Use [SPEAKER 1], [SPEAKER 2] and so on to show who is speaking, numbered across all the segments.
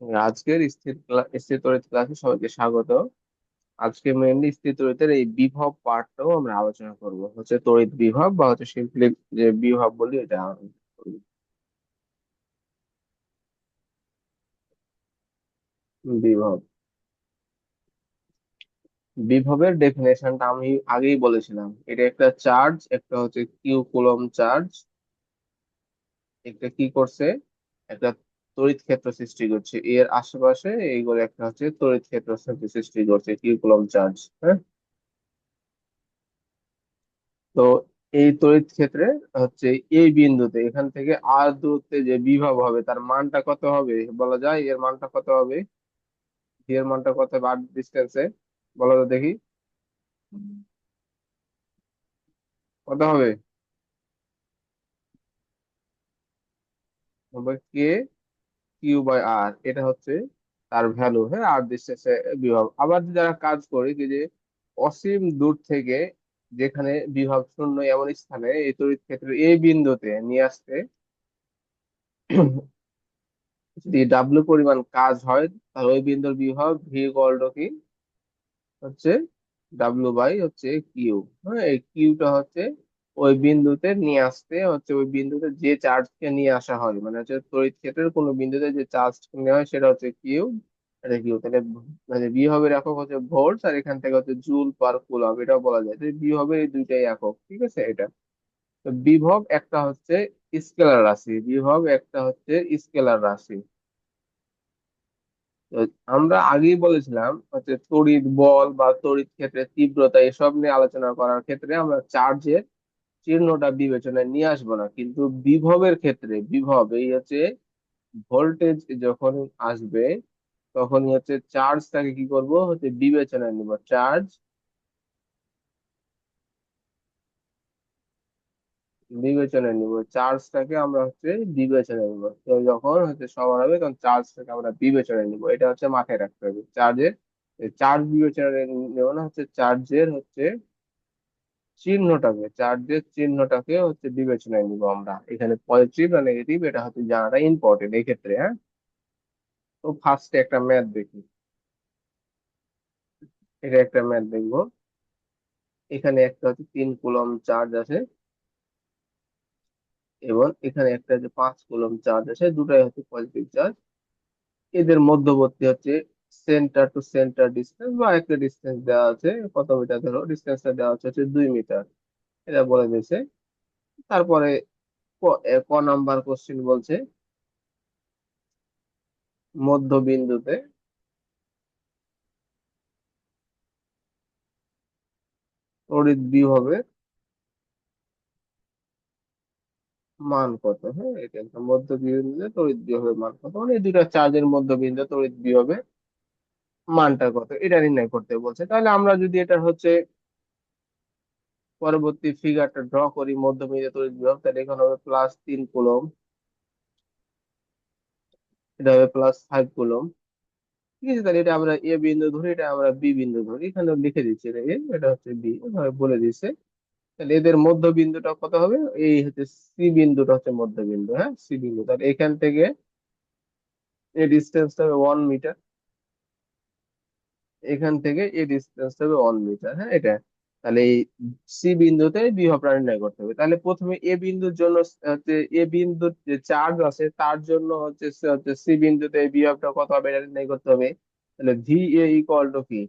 [SPEAKER 1] আজকের স্থির তড়িৎ ক্লাসে সবাইকে স্বাগত। আজকে মেইনলি স্থির তড়িতের এই বিভব পার্টটাও আমরা আলোচনা করব, হচ্ছে তড়িৎ বিভব বা হচ্ছে সিম্পলি যে বিভব বলি এটা বিভব। বিভবের ডেফিনেশনটা আমি আগেই বলেছিলাম, এটা একটা চার্জ, একটা হচ্ছে কিউ কুলম চার্জ, একটা কি করছে, একটা তড়িৎ ক্ষেত্র সৃষ্টি করছে এর আশেপাশে, এইগুলো একটা হচ্ছে তড়িৎ ক্ষেত্র সৃষ্টি করছে কিউ কুলম চার্জ। হ্যাঁ, তো এই তড়িৎ ক্ষেত্রে হচ্ছে এই বিন্দুতে এখান থেকে আর দূরত্বে যে বিভব হবে তার মানটা কত হবে বলা যায়? এর মানটা কত হবে? এর মানটা কত হবে আর ডিস্টেন্সে? বলো তো দেখি, কত হবে? হবে কে কিউ বাই আর, এটা হচ্ছে তার ভ্যালু। হ্যাঁ, আর ডিস্টেন্সে বিভব। আবার যারা কাজ করে কি যে অসীম দূর থেকে যেখানে বিভব শূন্য এমন স্থানে এই তড়িৎ ক্ষেত্র এই বিন্দুতে নিয়ে আসতে যদি ডাব্লিউ পরিমাণ কাজ হয়, তাহলে ওই বিন্দুর বিভব ভি ইকুয়াল টু কি হচ্ছে ডাব্লিউ বাই হচ্ছে কিউ। হ্যাঁ, এই কিউটা হচ্ছে ওই বিন্দুতে নিয়ে আসতে, হচ্ছে ওই বিন্দুতে যে চার্জকে নিয়ে আসা হয়, মানে হচ্ছে তড়িৎ ক্ষেত্রের কোনো বিন্দুতে যে চার্জ নেওয়া হয় সেটা হচ্ছে কিউ। এটা কিউ তাহলে মানে বিভবের একক হচ্ছে ভোল্ট, আর এখান থেকে হচ্ছে জুল পার কুলম, এটাও বলা যায়। তো বিভবের এই দুইটাই একক, ঠিক আছে এটা। তো বিভব একটা হচ্ছে স্কেলার রাশি, বিভব একটা হচ্ছে স্কেলার রাশি। তো আমরা আগেই বলেছিলাম হচ্ছে তড়িৎ বল বা তড়িৎ ক্ষেত্রের তীব্রতা এসব নিয়ে আলোচনা করার ক্ষেত্রে আমরা চার্জের চিহ্নটা বিবেচনায় নিয়ে আসবো না, কিন্তু বিভবের ক্ষেত্রে বিভব এই হচ্ছে ভোল্টেজ যখন আসবে তখনই হচ্ছে চার্জটাকে কি করব হচ্ছে বিবেচনায় নিব। চার্জ বিবেচনায় নিব, চার্জটাকে আমরা হচ্ছে বিবেচনায় নিব। তো যখন হচ্ছে সমান হবে তখন চার্জটাকে আমরা বিবেচনায় নিব, এটা হচ্ছে মাথায় রাখতে হবে। চার্জের চার্জ বিবেচনায় নেব না, হচ্ছে চার্জের হচ্ছে চিহ্নটাকে, চার্জের চিহ্নটাকে হচ্ছে বিবেচনায় নিব আমরা। এখানে পজিটিভ না নেগেটিভ এটা হচ্ছে জানাটা ইম্পর্টেন্ট এই ক্ষেত্রে। হ্যাঁ, তো ফার্স্টে একটা ম্যাথ দেখি, এটা একটা ম্যাথ দেখবো। এখানে একটা হচ্ছে 3 কুলম চার্জ আছে এবং এখানে একটা যে 5 কুলম চার্জ আছে, দুটাই হচ্ছে পজিটিভ চার্জ। এদের মধ্যবর্তী হচ্ছে সেন্টার টু সেন্টার ডিস্টেন্স বা একটা ডিস্টেন্স দেওয়া আছে, কত মিটার ধরো, ডিস্টেন্সটা দেওয়া হচ্ছে 2 মিটার, এটা বলে দিয়েছে। তারপরে ক নাম্বার কোশ্চেন বলছে মধ্যবিন্দুতে তড়িৎ বিভবের মান কত। হ্যাঁ, এটা একটা মধ্যবিন্দুতে তড়িৎ বিভবের মান কত, মানে এই দুটা চার্জের মধ্যবিন্দু তড়িৎ বিভবের মানটা কত এটা নির্ণয় করতে বলছে। তাহলে আমরা যদি এটা হচ্ছে পরবর্তী ফিগারটা ড্র করি মধ্যবিন্দু তড়িৎ বিভব, তাহলে এখানে হবে +3 কুলম, এটা হবে +5 কুলম। ঠিক আছে, তাহলে এটা আমরা এ বিন্দু ধরি, এটা আমরা বি বিন্দু ধরি, এখানে লিখে দিচ্ছি এটা এ, এটা হচ্ছে বি, এভাবে বলে দিচ্ছে। তাহলে এদের মধ্যবিন্দুটা কত হবে? এই হচ্ছে সি বিন্দুটা হচ্ছে মধ্যবিন্দু। হ্যাঁ, সি বিন্দু, তাহলে এখান থেকে এই ডিস্টেন্সটা হবে 1 মিটার, এখান থেকে এই ডিস্টেন্স হবে 1 মিটার। হ্যাঁ, এটা তাহলে এই সি বিন্দুতে বিভবটা নির্ণয় করতে হবে। তাহলে প্রথমে এ বিন্দুর জন্য হচ্ছে এ বিন্দুর যে চার্জ আছে তার জন্য হচ্ছে হচ্ছে সি বিন্দুতে এই বিভবটা কত হবে এটা নির্ণয় করতে হবে। তাহলে ভি এ ইকুয়াল টু কি,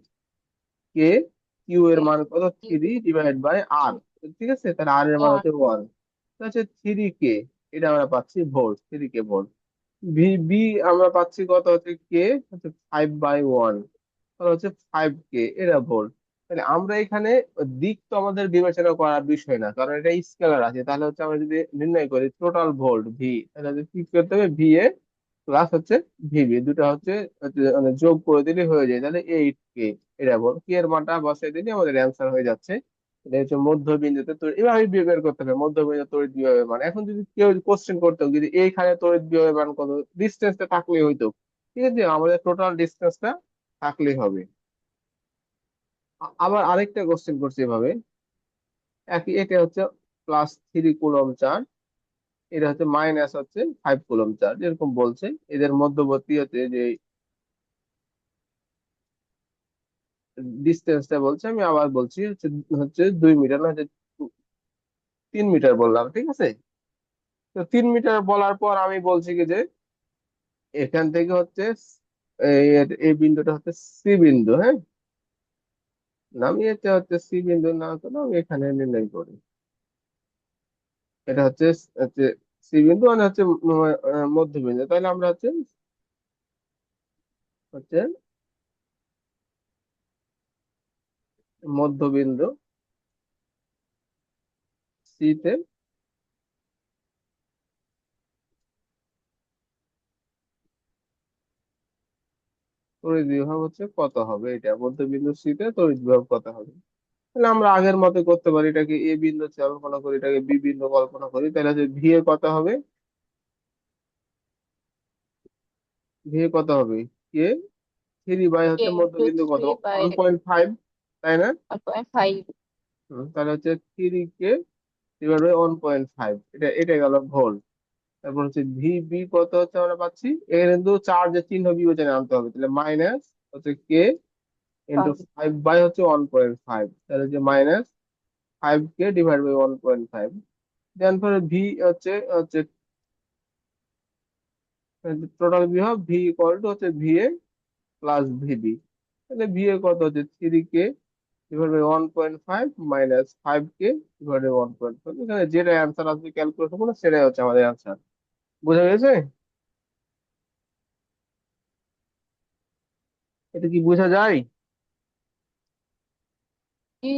[SPEAKER 1] কে কিউ এর মান কত, 3/r। ঠিক আছে, তাহলে আর এর মান হচ্ছে 1, হচ্ছে 3 কে, এটা আমরা পাচ্ছি ভোল্ট, 3 কে ভোল্ট। ভি বি আমরা পাচ্ছি কত হচ্ছে কে হচ্ছে 5/1, তাহলে হচ্ছে 5 কে, এটা ভোল্ট। তাহলে আমরা এখানে দিক তো আমাদের বিবেচনা করার বিষয় না, কারণ এটা স্কেলার আছে। তাহলে হচ্ছে আমরা যদি নির্ণয় করি টোটাল ভোল্ট ভি, তাহলে হচ্ছে কি করতে হবে, ভি এ প্লাস হচ্ছে ভিবি, দুটো হচ্ছে মানে যোগ করে দিলে হয়ে যায়, তাহলে 8 কে। এটা ভোল্ট, কে এর মানটা বসাই দিলে আমাদের অ্যান্সার হয়ে যাচ্ছে। এটা হচ্ছে মধ্যবিন্দুতে তড়িৎ, এভাবে বের করতে হবে মধ্যবিন্দু তড়িৎ বিভবের মান। এখন যদি কেউ কোশ্চেন করতো যদি এইখানে তড়িৎ বিভবের মান কত, ডিস্টেন্সটা থাকলেই হইতো। ঠিক আছে, আমাদের টোটাল ডিস্টেন্সটা থাকলেই হবে। আবার আরেকটা কোশ্চেন করছে এভাবে, একই, এটা হচ্ছে +3 কুলম চার্জ, এটা হচ্ছে মাইনাস হচ্ছে 5 কুলম্ব চার্জ, এরকম বলছে। এদের মধ্যবর্তী হচ্ছে যে ডিস্টেন্সটা বলছে, আমি আবার বলছি হচ্ছে হচ্ছে 2 মিটার, না হচ্ছে 3 মিটার বললাম, ঠিক আছে। তো 3 মিটার বলার পর আমি বলছি কি যে এখান থেকে হচ্ছে এই বিন্দুটা হচ্ছে সি বিন্দু, হ্যাঁ। আমি এটা হচ্ছে সি বিন্দু না করে আমি এখানে নির্ণয় করি। এটা হচ্ছে হচ্ছে সি বিন্দু মানে হচ্ছে মধ্যবিন্দু। তাহলে আমরা হচ্ছে হচ্ছে মধ্যবিন্দু সি তে তড়িৎ বিভব হচ্ছে কত হবে, এটা মধ্যবিন্দু সি তে তড়িৎ বিভব কত হবে। তাহলে আমরা আগের মতো করতে পারি, এটাকে এ বিন্দু কল্পনা করি, এটাকে বি বিন্দু কল্পনা করি। তাহলে হচ্ছে ভি এ কত হবে, ভি এ কত হবে, কে 3 বাই হচ্ছে
[SPEAKER 2] ইন্টু
[SPEAKER 1] মধ্যবিন্দু কত,
[SPEAKER 2] 3/1.5।
[SPEAKER 1] 1.5, তাই না। তাহলে হচ্ছে 3 কে ডিভাইড বাই 1.5, এটা গেল ভোল্ট। তারপর হচ্ছে ভিবি কত হচ্ছে আমরা পাচ্ছি, এখানে কিন্তু চার্জের চিহ্ন বিবেচনায় আনতে হবে। তাহলে মাইনাস হচ্ছে কে ইন্টু 5 বাই হচ্ছে 1.5, তাহলে হচ্ছে -5 কে ডিভাইড বাই 1.5। দেন পরে ভি হচ্ছে হচ্ছে টোটাল বিভব ভি ইকুয়াল টু হচ্ছে ভিএ প্লাস ভিবি। তাহলে ভিএ কত হচ্ছে 3 কে ডিভাইড বাই 1.5 -5 কে ডিভাইড বাই 1.5। এখানে যেটা অ্যান্সার আসবে ক্যালকুলেশন করে সেটাই হচ্ছে আমাদের অ্যান্সার। বোঝা গেছে? এটা কি বোঝা যায়?
[SPEAKER 2] কি?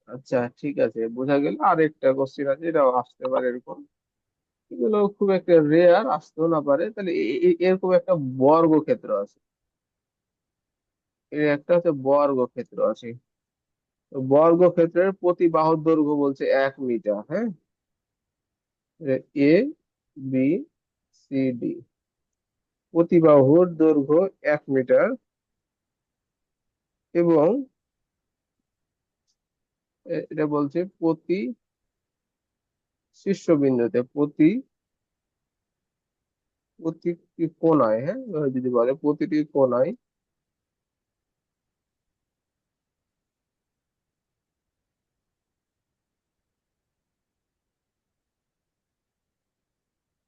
[SPEAKER 1] আচ্ছা ঠিক আছে, বোঝা গেল। আর একটা কোশ্চেন আছে, এটাও আসতে পারে এরকম। এগুলো খুব একটা রেয়ার, আসতেও না পারে। তাহলে এরকম একটা বর্গক্ষেত্র আছে, এর একটা হচ্ছে বর্গক্ষেত্র আছে। তো বর্গক্ষেত্রের প্রতি বাহুর দৈর্ঘ্য বলছে 1 মিটার, হ্যাঁ। এ বি সি ডি, প্রতি বাহুর দৈর্ঘ্য 1 মিটার, এবং এটা বলছে প্রতি শীর্ষবিন্দুতে প্রতিটি কোণায়, হ্যাঁ, যদি বলে প্রতিটি কোণায়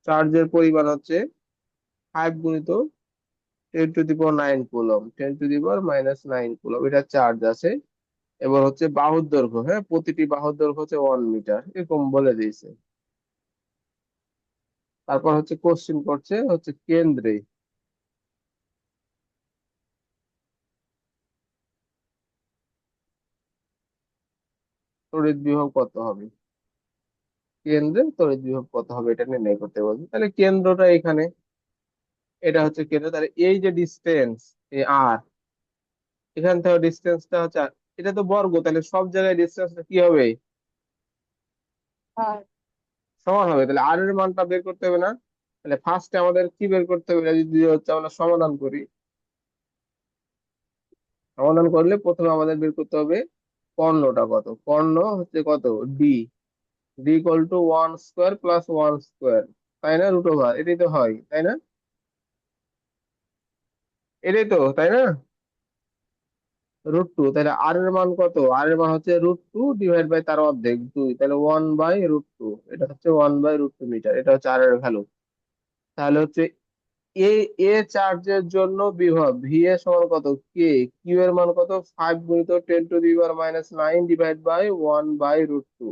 [SPEAKER 1] চার্জের পরিমাণ হচ্ছে 5 × 10⁻৯ কুলম, 10⁻−9 কুলম, এটা চার্জ আছে। এবার হচ্ছে বাহুর দৈর্ঘ্য, হ্যাঁ, প্রতিটি বাহুর দৈর্ঘ্য হচ্ছে 1 মিটার, এরকম বলে দিয়েছে। তারপর হচ্ছে কোশ্চিন করছে হচ্ছে কেন্দ্রে তড়িৎ বিভব কত হবে, কেন্দ্রে তড়িৎ বিভব কত হবে এটা নির্ণয় করতে বলছে। তাহলে কেন্দ্রটা এখানে, এটা হচ্ছে কেন্দ্র। তাহলে এই যে ডিস্টেন্স এ আর, এখান থেকে ডিস্টেন্সটা হচ্ছে এটা তো বর্গ, তাহলে সব জায়গায় ডিস্টেন্সটা কি হবে,
[SPEAKER 2] আর
[SPEAKER 1] সমান হবে। তাহলে আর এর মানটা বের করতে হবে না। তাহলে ফার্স্টে আমাদের কি বের করতে হবে, এটা যদি হচ্ছে আমরা সমাধান করি, সমাধান করলে প্রথমে আমাদের বের করতে হবে কর্ণটা কত। কর্ণ হচ্ছে কত, ডি, ডি ইকুয়াল টু 1² + 1², তাই না, √ওভার, এটাই তো হয়, তাই না, এটাই তো, তাই না, √2। তাহলে আর এর মান কত, আর এর মান হচ্ছে √2 ডিভাইড বাই তার অর্ধেক 2, তাহলে 1/√2, এটা হচ্ছে 1/√2 মিটার, এটা হচ্ছে আর এর ভ্যালু। তাহলে হচ্ছে এ এ চার্জের জন্য বিভব ভি এর সমান কত, কে, কিউ এর মান কত, 5 × 10⁻৯ ডিভাইড বাই 1/√2।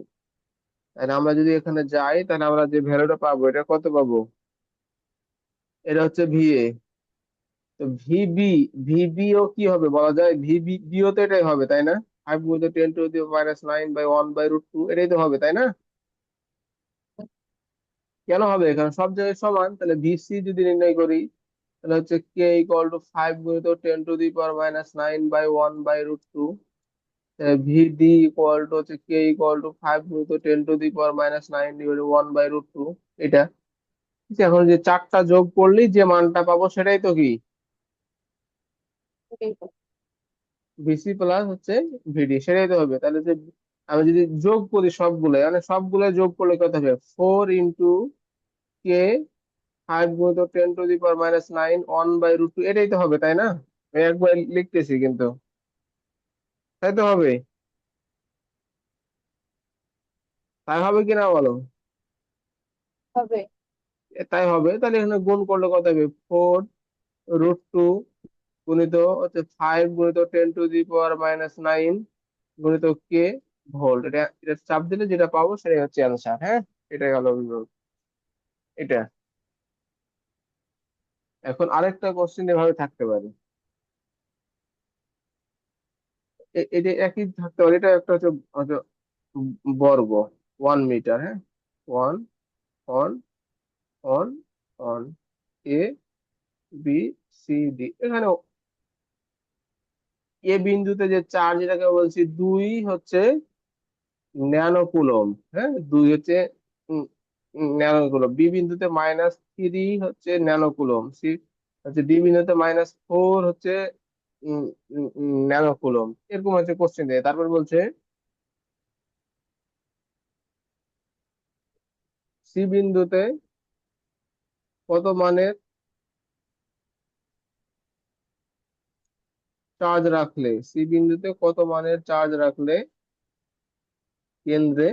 [SPEAKER 1] তাহলে আমরা যদি এখানে যাই, তাহলে আমরা যে ভ্যালুটা পাবো, এটা কত পাবো, এটা হচ্ছে ভিএ। তো ভিবি, ভিবিও কি হবে বলা যায়, ভিবিও তো এটাই হবে, তাই না, 5 × 10⁻৯ বাই 1/√2, এটাই তো হবে, তাই না। কেন হবে, এখানে সব জায়গায় সমান। তাহলে ভিসি যদি নির্ণয় করি, তাহলে হচ্ছে কে ইকুয়াল টু 5 × 10⁻৯ বাই 1/√2। ভিডি ইকুয়াল টু হচ্ছে কে ইকুয়াল টু 5 × 10⁻৯ ডিভাইড 1/√2, এটা। ঠিক আছে, এখন যে চারটা যোগ করলেই যে মানটা পাবো সেটাই তো কি,
[SPEAKER 2] এটাই তো।
[SPEAKER 1] ভিসি প্লাস হচ্ছে ভিডি, সেটাই তো হবে। তাহলে যে আমি যদি যোগ করি সবগুলো, মানে সবগুলো যোগ করলে কত হবে? 4 × কে 5 × 10⁻⁹ 1/√2, এটাই তো হবে, তাই না? আমি একবার লিখতেছি কিন্তু, তাই তো হবে। তাই হবে কিনা বলো?
[SPEAKER 2] হবে।
[SPEAKER 1] তাই হবে। তাহলে এখানে গুণ করলে কত হবে? 4√2 গুণিত হচ্ছে 5 × 10⁻⁹ গুণিত কে ভোল্ট। এটা এটা চাপ দিলে যেটা পাবো সেটাই হচ্ছে অ্যান্সার। হ্যাঁ, এটাই হলো বিভব। এটা এখন আরেকটা কোশ্চেন এভাবে থাকতে পারে, এটা একই থাকতে পারে। এটা একটা হচ্ছে হচ্ছে বর্গ, 1 মিটার। হ্যাঁ, one on on on A B C D. এখানে এ বিন্দুতে যে চার্জ, এটাকে বলছি 2 হচ্ছে ন্যানো কুলম। হ্যাঁ, 2 হচ্ছে ন্যানো কুলম। বি বিন্দুতে -3 হচ্ছে ন্যানো কুলম। সি হচ্ছে ডি বিন্দুতে -4 হচ্ছে ন্যানো কুলম। এরকম হচ্ছে কোশ্চেন দেয়। তারপর বলছে সি বিন্দুতে কত মানের চার্জ রাখলে, সি বিন্দুতে কত মানের চার্জ রাখলে কেন্দ্রে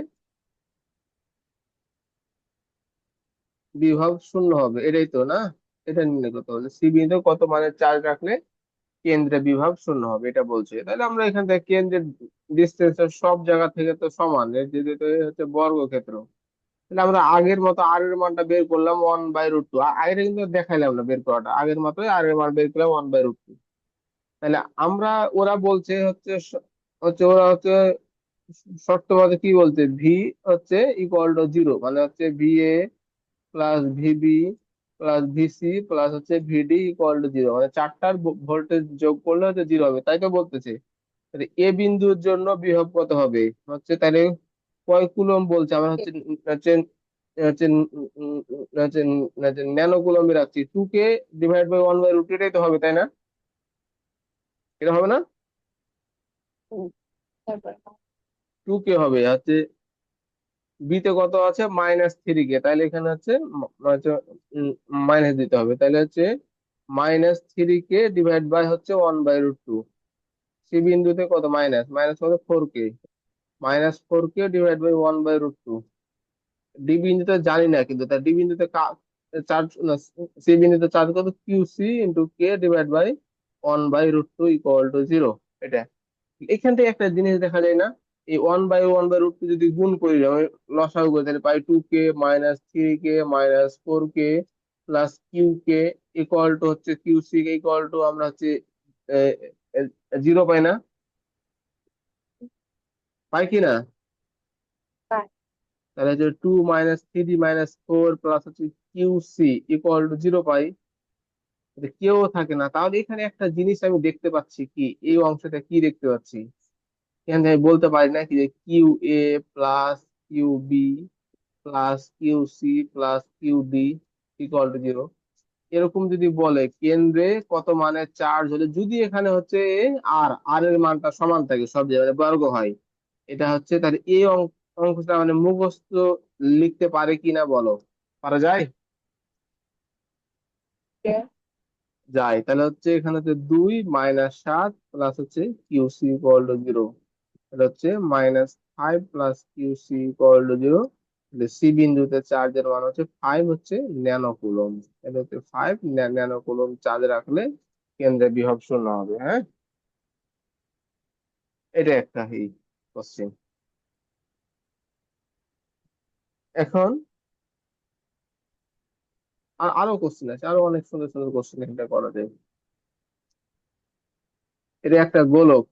[SPEAKER 1] বিভব শূন্য হবে, এটাই তো না? এটা নির্ণয় করতে হবে, সি বিন্দুতে কত মানের চার্জ রাখলে কেন্দ্রে বিভব শূন্য হবে, এটা বলছে। তাহলে আমরা এখান থেকে কেন্দ্রের ডিস্টেন্স সব জায়গা থেকে তো সমান, এর যেহেতু এ হচ্ছে বর্গক্ষেত্র, তাহলে আমরা আগের মতো আর এর মানটা বের করলাম 1/√2। আগের কিন্তু দেখাইলাম না বের করাটা, আগের মতোই আর এর মান বের করলাম 1/√2। তাহলে আমরা, ওরা বলছে হচ্ছে ওরা হচ্ছে শর্তবাদে কি বলছে, ভি হচ্ছে = 0, মানে হচ্ছে VA plus VB plus VC plus হচ্ছে VD = 0, মানে চারটার ভোল্টেজ যোগ করলে হচ্ছে 0 হবে, তাই তো বলতেছে। তাহলে এ বিন্দুর জন্য বিভব কত হবে হচ্ছে, তাহলে কয় কুলম বলছে, আমরা হচ্ছে হচ্ছে হচ্ছে হচ্ছে হচ্ছে ন্যানো কুলম্বে রাখছি। 2 কে / 1/√2, এটাই তো হবে, তাই না? এটা হবে না?
[SPEAKER 2] হুম, তারপর
[SPEAKER 1] 2 কে হবে হচ্ছে, বিতে কত আছে? -3 কে, তাহলে এখানে হচ্ছে মাইনাস দিতে হবে। তাহলে হচ্ছে -3 কে হচ্ছে 1/√2। সি বিন্দুতে কত? মাইনাস মাইনাস কত? 4 কে, -4 কে / 1/√2। ডি বিন্দুতে জানি না, কিন্তু তার ডি বিন্দুতে চার্জ না, সি বিন্দুতে চার্জ কত? QC × K/1/√2 = 0। এটা এখান থেকে একটা জিনিস দেখা যায় না, এই 1/1/√2 যদি গুণ করি, আমি লসাগু করি, তাহলে পাই 2 কে -3 কে -4 কে প্লাস কিউ কে হচ্ছে QC আমরা হচ্ছে 0 পাই না? পাই কি না?
[SPEAKER 2] পাই।
[SPEAKER 1] তাহলে হচ্ছে 2 - 3 - 4 প্লাস হচ্ছে QC = 0 পাই। এটা কেউ থাকে না। তাহলে এখানে একটা জিনিস আমি দেখতে পাচ্ছি কি, এই অংশটা কি দেখতে পাচ্ছি, এখানে আমি বলতে পারি না কি যে QA plus QB plus QC plus QD = 0। এরকম যদি বলে কেন্দ্রে কত মানের চার্জ হলে, যদি এখানে হচ্ছে আর আর এর মানটা সমান থাকে সব জায়গায়, মানে বর্গ হয়, এটা হচ্ছে তার এই অঙ্কটা মানে মুখস্থ লিখতে পারে কিনা বলো? পারা যায়?
[SPEAKER 2] কে
[SPEAKER 1] যায়। তাহলে হচ্ছে এখানে হচ্ছে 2 - 7 প্লাস হচ্ছে QC = 0। এটা হচ্ছে -5 প্লাস QC = 0। সি বিন্দুতে চার্জের মান হচ্ছে 5 হচ্ছে ন্যানো কুলম। এটা হচ্ছে 5 ন্যানো কুলম চার্জ রাখলে কেন্দ্রে বিভব শূন্য হবে। হ্যাঁ, এটা একটা এই কোশ্চেন। এখন আরো কোশ্চেন আছে, আরো অনেক সুন্দর সুন্দর কোশ্চেন এটা করা যায়। এটা একটা গোলক,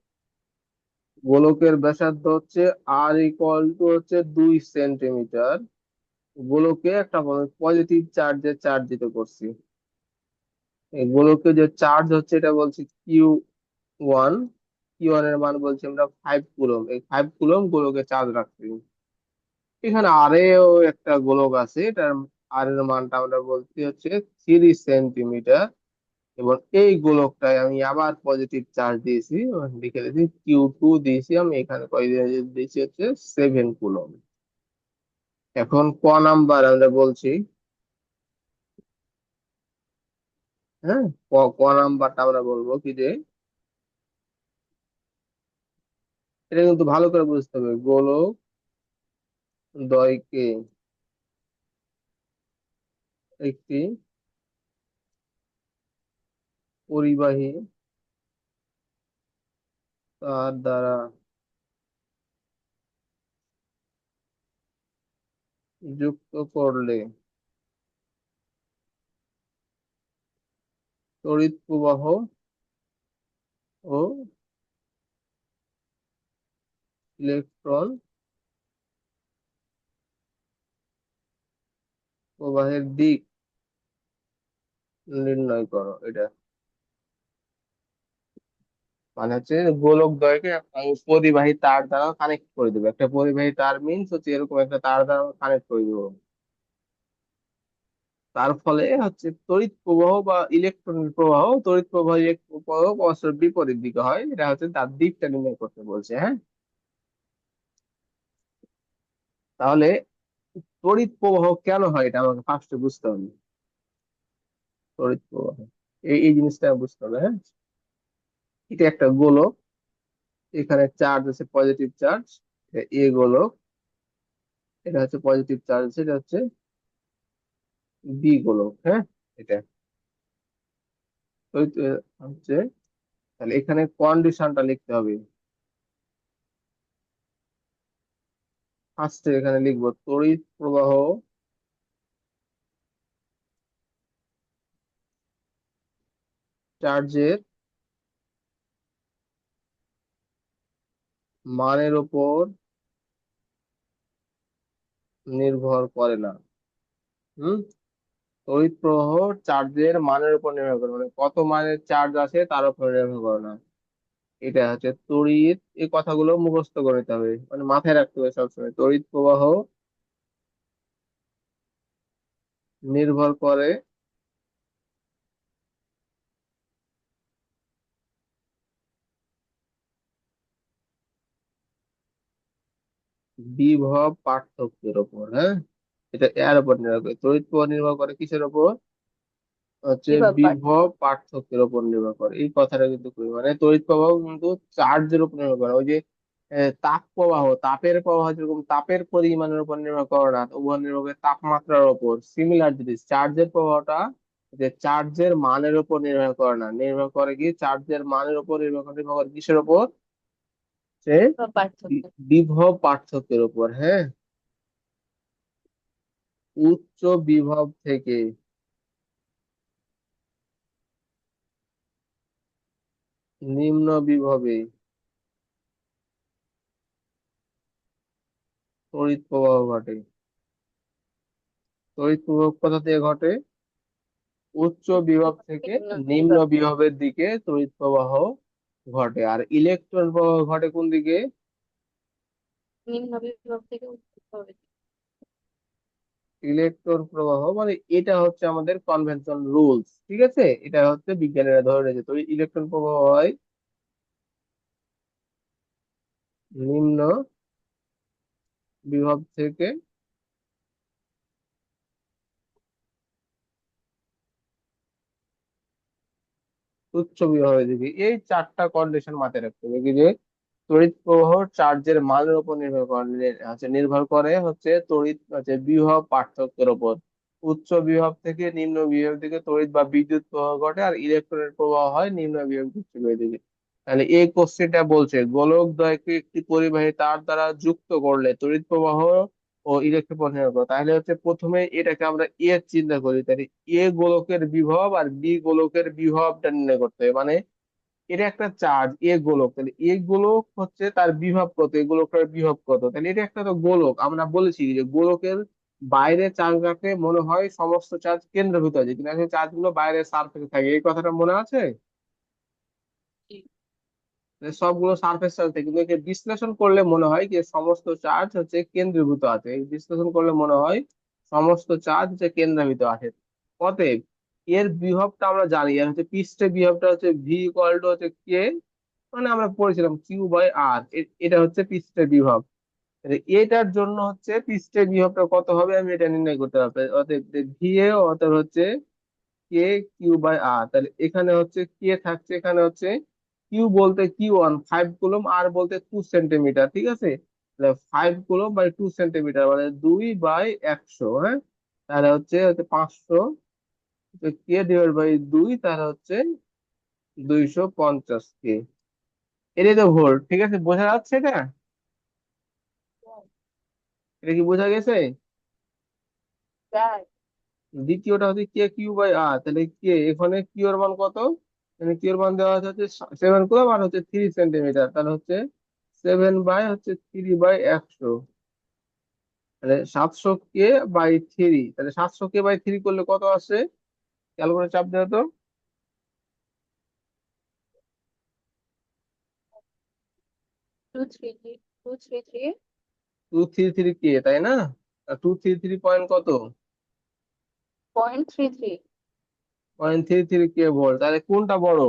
[SPEAKER 1] গোলকের ব্যাসার্ধ হচ্ছে R = হচ্ছে 2 সেন্টিমিটার। গোলকে একটা পজিটিভ চার্জের চার্জিত করছি। এই গোলকে যে চার্জ হচ্ছে এটা বলছি Q1। Q1 এর মান বলছি আমরা 5 কুলম। এই 5 কুলম গোলকে চার্জ রাখছি। এখানে আরেও একটা গোলক আছে, এটার আর এর মানটা আমরা বলছি হচ্ছে 3 সেন্টিমিটার। এবং এই গোলকটায় আমি আবার পজিটিভ চার্জ দিয়েছি, লিখে দিয়েছি Q2 দিয়েছি, আমি এখানে কয় দিয়েছি হচ্ছে 7 কুলম্ব। এখন ক নাম্বার আমরা বলছি, হ্যাঁ, ক নাম্বারটা আমরা বলবো কি যে, এটা কিন্তু ভালো করে বুঝতে হবে, গোলক দ্বয়কে একটি পরিবাহী তার দ্বারা যুক্ত করলে তড়িৎ প্রবাহ ও ইলেকট্রন প্রবাহের দিক নির্ণয় করো। এটা মানে হচ্ছে গোলক দ্বয়কে আমি পরিবাহী তার দ্বারা কানেক্ট করে দেবো। একটা পরিবাহী তার মিনস হচ্ছে এরকম একটা তার দ্বারা কানেক্ট করে দেবো। তার ফলে হচ্ছে তড়িৎ প্রবাহ বা ইলেকট্রনের প্রবাহ, তড়িৎ প্রবাহ ইলেকট্রন প্রবাহ পরস্পর বিপরীত দিকে হয়, এটা হচ্ছে তার দিকটা নির্ণয় করতে বলছে। হ্যাঁ, তাহলে তড়িৎ প্রবাহ কেন হয় এটা আমাকে ফার্স্টে বুঝতে হবে। তড়িৎ প্রবাহ এই এই জিনিসটা বুঝতে হবে। হ্যাঁ, এটা একটা গোলক, এখানে চার্জ আছে পজিটিভ চার্জ, এ গোলক, এটা হচ্ছে পজিটিভ চার্জ, এটা হচ্ছে বি গোলক। হ্যাঁ, এটা তড়িৎ হচ্ছে, তাহলে এখানে কন্ডিশনটা লিখতে হবে। ফার্স্টে এখানে লিখবো তড়িৎ প্রবাহ চার্জের মানের উপর নির্ভর করে না। হুম, তড়িৎ প্রবাহ চার্জের মানের উপর নির্ভর করে, মানে কত মানের চার্জ আছে তার উপর নির্ভর করে না। এটা হচ্ছে তড়িৎ, এই কথাগুলো মুখস্থ করে নিতে হবে, মানে মাথায় রাখতে হবে সবসময়। তড়িৎ প্রবাহ নির্ভর করে বিভব পার্থক্যের উপর। হ্যাঁ, এটা এর উপর নির্ভর করে, তড়িৎ প্রবাহ নির্ভর করে কিসের উপর, হচ্ছে
[SPEAKER 2] বিভব পার্থক্য।
[SPEAKER 1] বিভব পার্থক্যের উপর নির্ভর করে। এই কথাটা কিন্তু খুবই, মানে তড়িৎ প্রবাহ কিন্তু চার্জের উপর নির্ভর করে। ওই যে তাপ প্রবাহ, তাপের প্রবাহ যেরকম তাপের পরিমাণের উপর নির্ভর করে না, উভয় নির্ভর করে তাপমাত্রার উপর। সিমিলার জিনিস চার্জের প্রবাহটা, যে চার্জের মানের উপর নির্ভর করে না, নির্ভর করে কি চার্জের মানের উপর নির্ভর করে কিসের উপর, সে
[SPEAKER 2] বিভব পার্থক্য।
[SPEAKER 1] বিভব পার্থক্যের উপর। হ্যাঁ, উচ্চ বিভব থেকে নিম্ন বিভবে তড়িৎ প্রবাহ ঘটে। তড়িৎ প্রবাহ কোথা থেকে ঘটে, উচ্চ
[SPEAKER 2] উচ্চ
[SPEAKER 1] বিভব
[SPEAKER 2] বিভব থেকে
[SPEAKER 1] থেকে
[SPEAKER 2] নিম্ন
[SPEAKER 1] নিম্ন
[SPEAKER 2] বিভব।
[SPEAKER 1] বিভবের দিকে তড়িৎ প্রবাহ ঘটে। আর ইলেকট্রন প্রবাহ ঘটে কোন দিকে,
[SPEAKER 2] নিম্ন বিভব থেকে উচ্চ বিভবে।
[SPEAKER 1] ইলেকট্রন প্রবাহ, মানে এটা হচ্ছে আমাদের কনভেনশন রুলস, ঠিক আছে, এটা হচ্ছে বিজ্ঞানীরা ধরে রেখেছে। তো ইলেকট্রন প্রবাহ হয় নিম্ন বিভব থেকে উচ্চ বিভবের দিকে। এই চারটা কন্ডিশন মাথায় রাখতে হবে কি যে, তড়িৎ প্রবাহ চার্জের মানের উপর নির্ভর করে, নির্ভর করে হচ্ছে তড়িৎ হচ্ছে বিভব পার্থক্যের উপর। উচ্চ বিভব থেকে নিম্ন বিভব দিকে তড়িৎ বা বিদ্যুৎ প্রবাহ ঘটে, আর ইলেকট্রনের প্রবাহ হয় নিম্ন বিভব থেকে উচ্চ বিভবের দিকে। তাহলে এই কোশ্চেনটা বলছে গোলক দ্বয়কে একটি পরিবাহী তার দ্বারা যুক্ত করলে তড়িৎ প্রবাহ ও ইলেকট্রন প্রবাহ নির্ভর করে। তাহলে হচ্ছে প্রথমে এটাকে আমরা এ চিন্তা করি, তাহলে এ গোলকের বিভব আর বি গোলকের বিভবটা নির্ণয় করতে হবে। মানে এটা একটা চার্জ এ গোলক, তাহলে এ গোলক হচ্ছে তার বিভব কত, এ গোলকটার বিভব কত, তাহলে এটা একটা তো গোলক। আমরা বলেছি যে গোলকের বাইরে চার্জ রাখলে মনে হয় সমস্ত চার্জ কেন্দ্রভূত আছে, কিন্তু আসলে চার্জ গুলো বাইরের সারফেসে থাকে। এই কথাটা মনে আছে,
[SPEAKER 2] জি।
[SPEAKER 1] যে সবগুলো সারফেস চার্জ থাকে, কিন্তু একে বিশ্লেষণ করলে মনে হয় যে সমস্ত চার্জ হচ্ছে কেন্দ্রীভূত আছে। এই বিশ্লেষণ করলে মনে হয় সমস্ত চার্জ হচ্ছে কেন্দ্রীভূত আছে। অতএব এর বিভবটা আমরা জানি, আর হচ্ছে পৃষ্ঠের বিভবটা হচ্ছে ভি ইকুয়াল টু হচ্ছে কে, মানে আমরা পড়েছিলাম কিউ বাই আর। এটা হচ্ছে পৃষ্ঠের বিভব। তাহলে এটার জন্য হচ্ছে পৃষ্ঠের বিভবটা কত হবে আমি এটা নির্ণয় করতে পারবো। অতএব ভি এ অতএব হচ্ছে কে কিউ বাই আর। তাহলে এখানে হচ্ছে কে থাকছে, এখানে হচ্ছে কিউ বলতে কিউ ওয়ান 5 কুলম, আর বলতে 2 সেন্টিমিটার, ঠিক আছে। তাহলে 5 কুলম বাই 2 সেন্টিমিটার মানে 2/100, হ্যাঁ। তাহলে হচ্ছে হচ্ছে 500, কে ডিভাইড বাই 2, তাহলে হচ্ছে 250 কে। এটাই তো ভোল্ট, ঠিক আছে, বোঝা যাচ্ছে এটা? এটা কি বোঝা গেছে?
[SPEAKER 2] তাই।
[SPEAKER 1] দ্বিতীয়টা হচ্ছে কে কিউ বাই আর। তাহলে কে এখানে কিউ এর মান কত? এখানে কিউ এর মান দেওয়া আছে হচ্ছে 7 কুলম, আর হচ্ছে 3 সেন্টিমিটার, তাহলে হচ্ছে 7/3/100। তাহলে 700 কে বাই 3, তাহলে 700 কে বাই 3 করলে কত আসে? ক্যালকুলেটর চাপ দেওয়া তো।
[SPEAKER 2] 233, 233,
[SPEAKER 1] 233 কে, তাই না? 233 পয়েন্ট কত?
[SPEAKER 2] 0.33।
[SPEAKER 1] 0.33 কে ভোল্ট। তাহলে কোনটা বড়?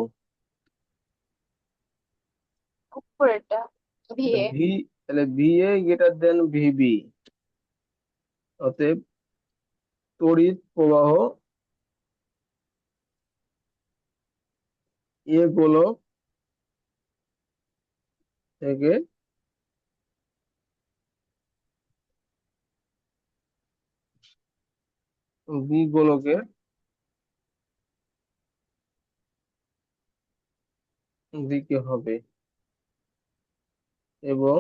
[SPEAKER 2] উপরেরটা, ভিএ।
[SPEAKER 1] ভি। তাহলে V A greater than VB. অতএব তড়িৎ প্রবাহ এ গোলক থেকে বি গোলকের দিকে হবে, এবং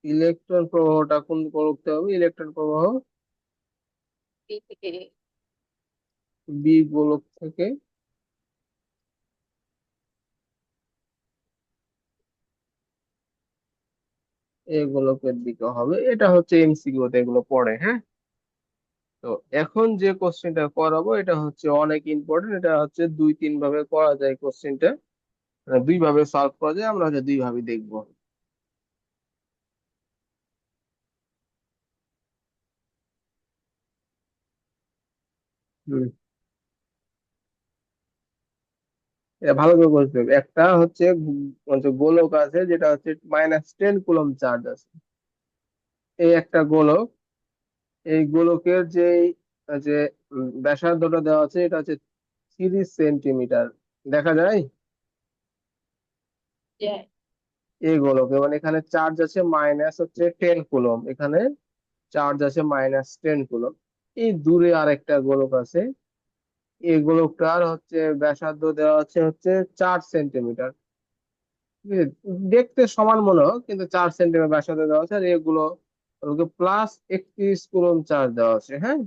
[SPEAKER 1] ইলেকট্রন প্রবাহটা কোন গোলক হবে? ইলেকট্রন প্রবাহ
[SPEAKER 2] বি থেকে এ।
[SPEAKER 1] বি গোলক থেকে এ গোলকের দিকে হবে। এটা হচ্ছে এমসিকিউ তে এগুলো পড়ে, হ্যাঁ। তো এখন যে কোশ্চেনটা করাবো এটা হচ্ছে অনেক ইম্পর্টেন্ট। এটা হচ্ছে 2-3 ভাবে করা যায় কোশ্চেনটা, মানে 2 ভাবে সলভ করা যায়, আমরা হচ্ছে 2 ভাবে দেখবো। হুম। এটা ভালো করে বুঝতে হবে। একটা হচ্ছে হচ্ছে গোলক আছে যেটা হচ্ছে -10 কুলম চার্জ আছে। এই একটা গোলক, এই গোলকের যে ব্যাসার্ধটা দেওয়া আছে এটা হচ্ছে 30 সেন্টিমিটার, দেখা যায়
[SPEAKER 2] যায়।
[SPEAKER 1] এই গোলকে। মানে এখানে চার্জ আছে -10 কুলম, এখানে চার্জ আছে -10 কুলম। এই দূরে আরেকটা গোলক আছে, এই গোলকটার হচ্ছে ব্যাসার্ধ দেওয়া আছে হচ্ছে 4 সেন্টিমিটার। ঠিক আছে? দেখতে সমান মনে হয় কিন্তু 4 সেন্টিমিটার ব্যাসার্ধ দেওয়া আছে, আর এগুলো ওকে +31 কুলম চার্জ দেওয়া আছে, হ্যাঁ।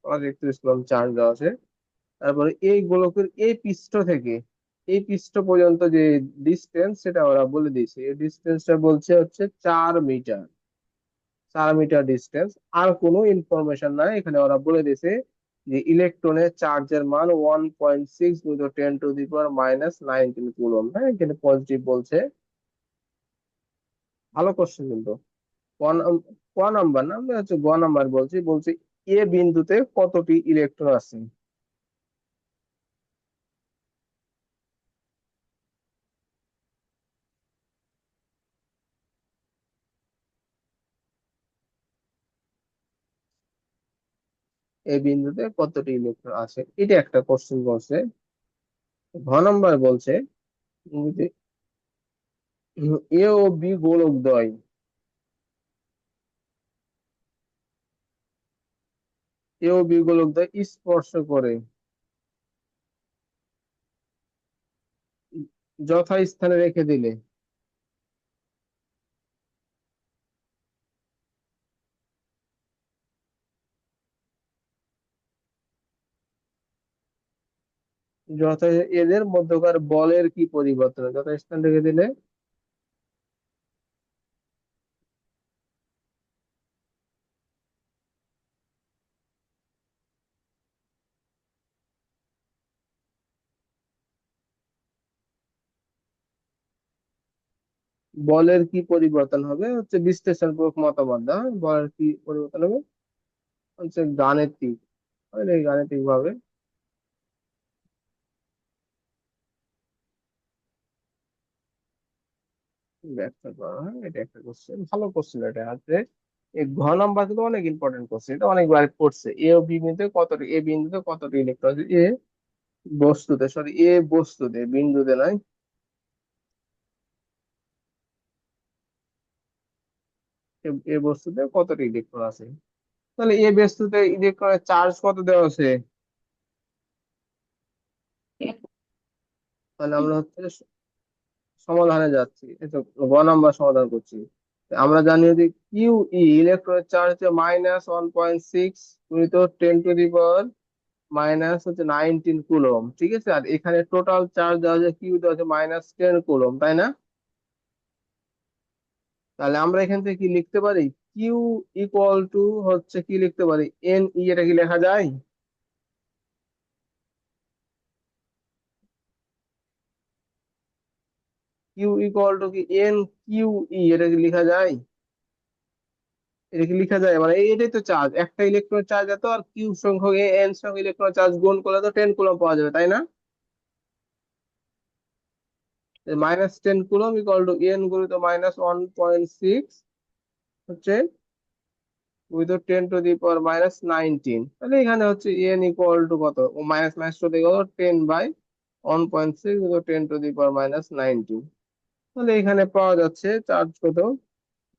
[SPEAKER 1] +31 কুলম চার্জ দেওয়া আছে। তারপরে এই গোলকের এই পৃষ্ঠ থেকে এই পৃষ্ঠ পর্যন্ত যে ডিস্টেন্স সেটা ওরা বলে দিয়েছে, এই ডিস্টেন্সটা বলছে হচ্ছে 4 মিটার। 4 metre distance. আর কোনো ইনফরমেশন নাই এখানে, ওরা বলে দিয়েছে যে ইলেকট্রনের চার্জের মান 1.6 × 10⁻⁹ কুলম, হ্যাঁ, এখানে পজিটিভ বলছে। ভালো কোশ্চেন কিন্তু। ক নাম- ক নাম্বার না, আমরা হচ্ছে গ নাম্বার বলছি। বলছি এ বিন্দুতে কতটি ইলেকট্রন আছে? এই বিন্দুতে কতটি ইলেকট্রন আছে, এটা একটা কোশ্চেন বলছে। ঘ নাম্বার বলছে যে এ ও বি গোলকদ্বয়, এ ও বি গোলকদ্বয় স্পর্শ করে যথাস্থানে রেখে দিলে যথা এদের মধ্যকার বলের কি পরিবর্তন হয়? যথাস্থান রেখে দিলে বলের কি পরিবর্তন হবে হচ্ছে বিশ্লেষণপূর্বক মতামত দাও, হ্যাঁ? বলের কি পরিবর্তন হবে হচ্ছে গাণিতিক, এই গাণিতিক ভাবে ব্যাখ্যা করা হয়। এটা একটা কোশ্চেন, ভালো কোশ্চেন এটা আছে। এই ঘ নাম্বার কিন্তু অনেক ইম্পর্টেন্ট কোশ্চেন, এটা অনেকবার পড়ছে। এ ও বি বিন্দুতে কতটি, এ বিন্দুতে কতটি ইলেকট্রন আছে, এ বস্তুতে, সরি এ বস্তুতে, বিন্দুতে নয়, এ বস্তুতে কতটি ইলেকট্রন আছে। তাহলে এ বস্তুতে ইলেকট্রনের চার্জ কত দেওয়া আছে? তাহলে আমরা হচ্ছে সমাধানে যাচ্ছি, এই তো গ নাম্বার সমাধান করছি। আমরা জানি যে কিউ ই ইলেকট্রনের চার্জ হচ্ছে -1.6 গুণিত 10⁻⁻, মাইনাস হচ্ছে 19 কুলম, ঠিক আছে। আর এখানে টোটাল চার্জ দেওয়া আছে, কিউ দেওয়া আছে -10 কুলম, তাই না? তাহলে আমরা এখান থেকে কি লিখতে পারি? কিউ ইকুয়াল টু হচ্ছে কি লিখতে পারি, এন ই, এটা কি লেখা যায়? কিউ ইকুয়াল টু কি এন কিউ ই, এটা কি লেখা যায়? এটা কি লেখা যায় মানে এটাই তো চার্জ, একটা ইলেকট্রন চার্জ এত, আর কিউ সংখ্যক এন সংখ্যক ইলেকট্রন চার্জ গুণ করলে তো 10 কুলম পাওয়া যাবে, তাই না? -10 কুলম ইকুয়াল টু এন গুণিত -1.6 হচ্ছে উইথ 10⁻⁻19। তাহলে এখানে হচ্ছে এন ইকুয়াল টু কত, ও মাইনাস মাইনাস চলে গেল, 10/1.6 10⁻⁻19। তাহলে এখানে পাওয়া যাচ্ছে চার্জ কত,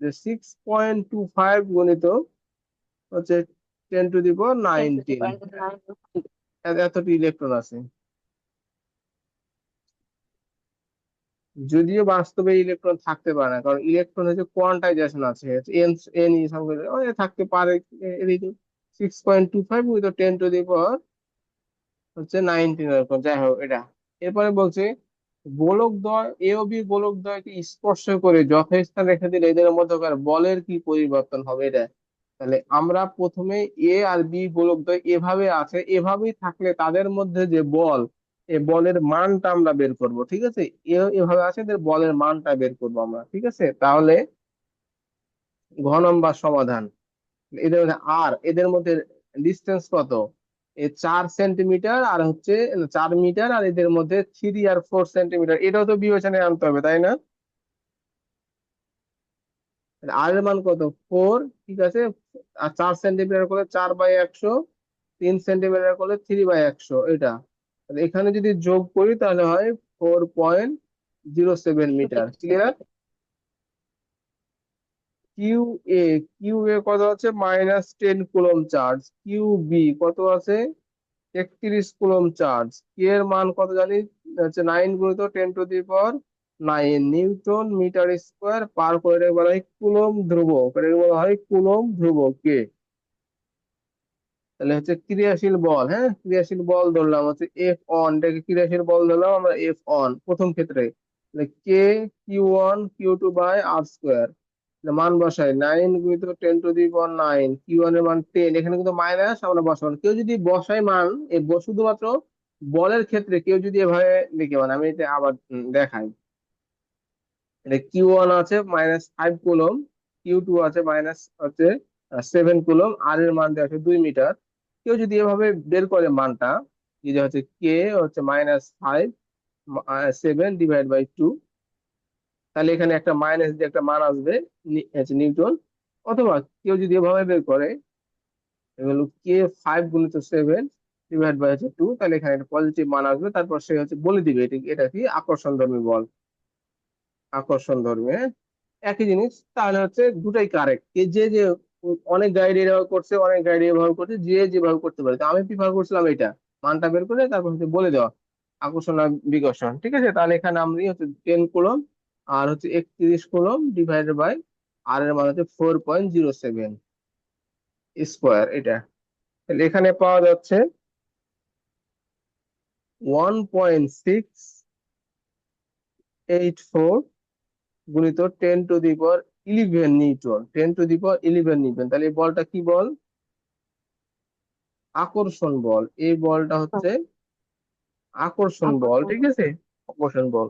[SPEAKER 1] যে 6.25 গুণিত হচ্ছে 10⁻⁹।
[SPEAKER 2] 10⁻⁹
[SPEAKER 1] এতটি ইলেকট্রন আছে। যদিও বাস্তবে ইলেকট্রন থাকতে পারে না, কারণ ইলেকট্রন হচ্ছে কোয়ান্টাইজেশন আছে, এন, এন সংখ্যা থাকতে পারে। 6.25 উইথ 10⁻⁹ এরকম, যাই হোক এটা। এরপরে বলছে গোলকদ্বয় এ ও বি গোলকদ্বয়কে স্পর্শ করে যথাস্থান রেখে দিলে এদের মধ্যকার বলের কি পরিবর্তন হবে, এটা। তাহলে আমরা প্রথমে এ আর বি গোলকদ্বয় এভাবে আছে, এভাবেই থাকলে তাদের মধ্যে যে বল, এই বলের মানটা আমরা বের করব, ঠিক আছে। এভাবে আছে, এদের বলের মানটা বের করব আমরা, ঠিক আছে। তাহলে ঘ নম্বর সমাধান, এদের মধ্যে আর এদের মধ্যে ডিস্টেন্স কত, 4 সেন্টিমিটার আর হচ্ছে 4 মিটার, আর এদের মধ্যে 3 আর 4 সেন্টিমিটার, এটাও তো বিবেচনায় আনতে হবে, তাই না? আর এর মান কত, 4, ঠিক আছে। আর 4 সেন্টিমিটার করলে 4/100, 3 সেন্টিমিটার করলে 3/100, এটা। তাহলে এখানে যদি যোগ করি তাহলে হয় 4.07 metre, clear. Q A, Q A কত আছে, -10 কুলম চার্জ, কিউ বি কত আছে, 31 কুলম চার্জ, কে এর মান কত জানি, হচ্ছে 9 গুণিত 10⁻⁹ নিউটন মিটার স্কোয়ার পার, করে এটাকে বলা হয় কুলম ধ্রুবক, এটাকে বলা হয় কুলম ধ্রুবক কে। তাহলে হচ্ছে ক্রিয়াশীল বল, হ্যাঁ ক্রিয়াশীল বল ধরলাম হচ্ছে F1, এটাকে ক্রিয়াশীল বল ধরলাম আমরা F1 প্রথম ক্ষেত্রে। কে Q1 Q2/r², মান বসাই 9 গুণিত 10⁻⁹, Q1 এর মান 10, এখানে কিন্তু মাইনাস আমরা বসাবো না। কেউ যদি বসাই মান, শুধুমাত্র বলের ক্ষেত্রে কেউ যদি এভাবে লিখে, মানে আমি এটা আবার দেখাই। এটা Q1 আছে -5 কুলম, Q2 আছে -7 কুলম, আর এর মান দেওয়া আছে 2 মিটার। কেউ যদি এভাবে বের করে মানটা, যে হচ্ছে কে হচ্ছে -5/7/2, তাহলে এখানে একটা মাইনাস দিয়ে একটা মান আসবে, হচ্ছে নিউটন। অথবা কেউ যদি এভাবে বের করে, এগুলো K 5 গুণিত 7 ডিভাইড বাই 2, তাহলে এখানে একটা পজিটিভ মান আসবে, তারপর সে হচ্ছে বলে দিবে এটা এটা কি আকর্ষণধর্মী বল, আকর্ষণধর্মী, হ্যাঁ? একই জিনিস, তাহলে হচ্ছে দুটাই কারেক্ট। যে যে অনেক গাইড এভাবে করছে, অনেক গাইড এভাবে করছে, যে যেভাবে করতে পারে, তো আমি প্রিফার করছিলাম এটা, মানটা বের করে তারপর হচ্ছে বলে দেওয়া আকর্ষণ আর বিকর্ষণ, ঠিক আছে। তাহলে এখানে আমি হচ্ছে 10 কুলম আর হচ্ছে 31 কুলম ডিভাইডেড বাই আর এর মান হচ্ছে 4.07 স্কোয়ার, এটা। তাহলে এখানে পাওয়া যাচ্ছে 1.684 গুণিত 10⁻11 নিউটন, 10⁻11 নিউটন। তাহলে এই বলটা কি বল, আকর্ষণ বল। এই বলটা হচ্ছে আকর্ষণ বল, ঠিক আছে, আকর্ষণ বল।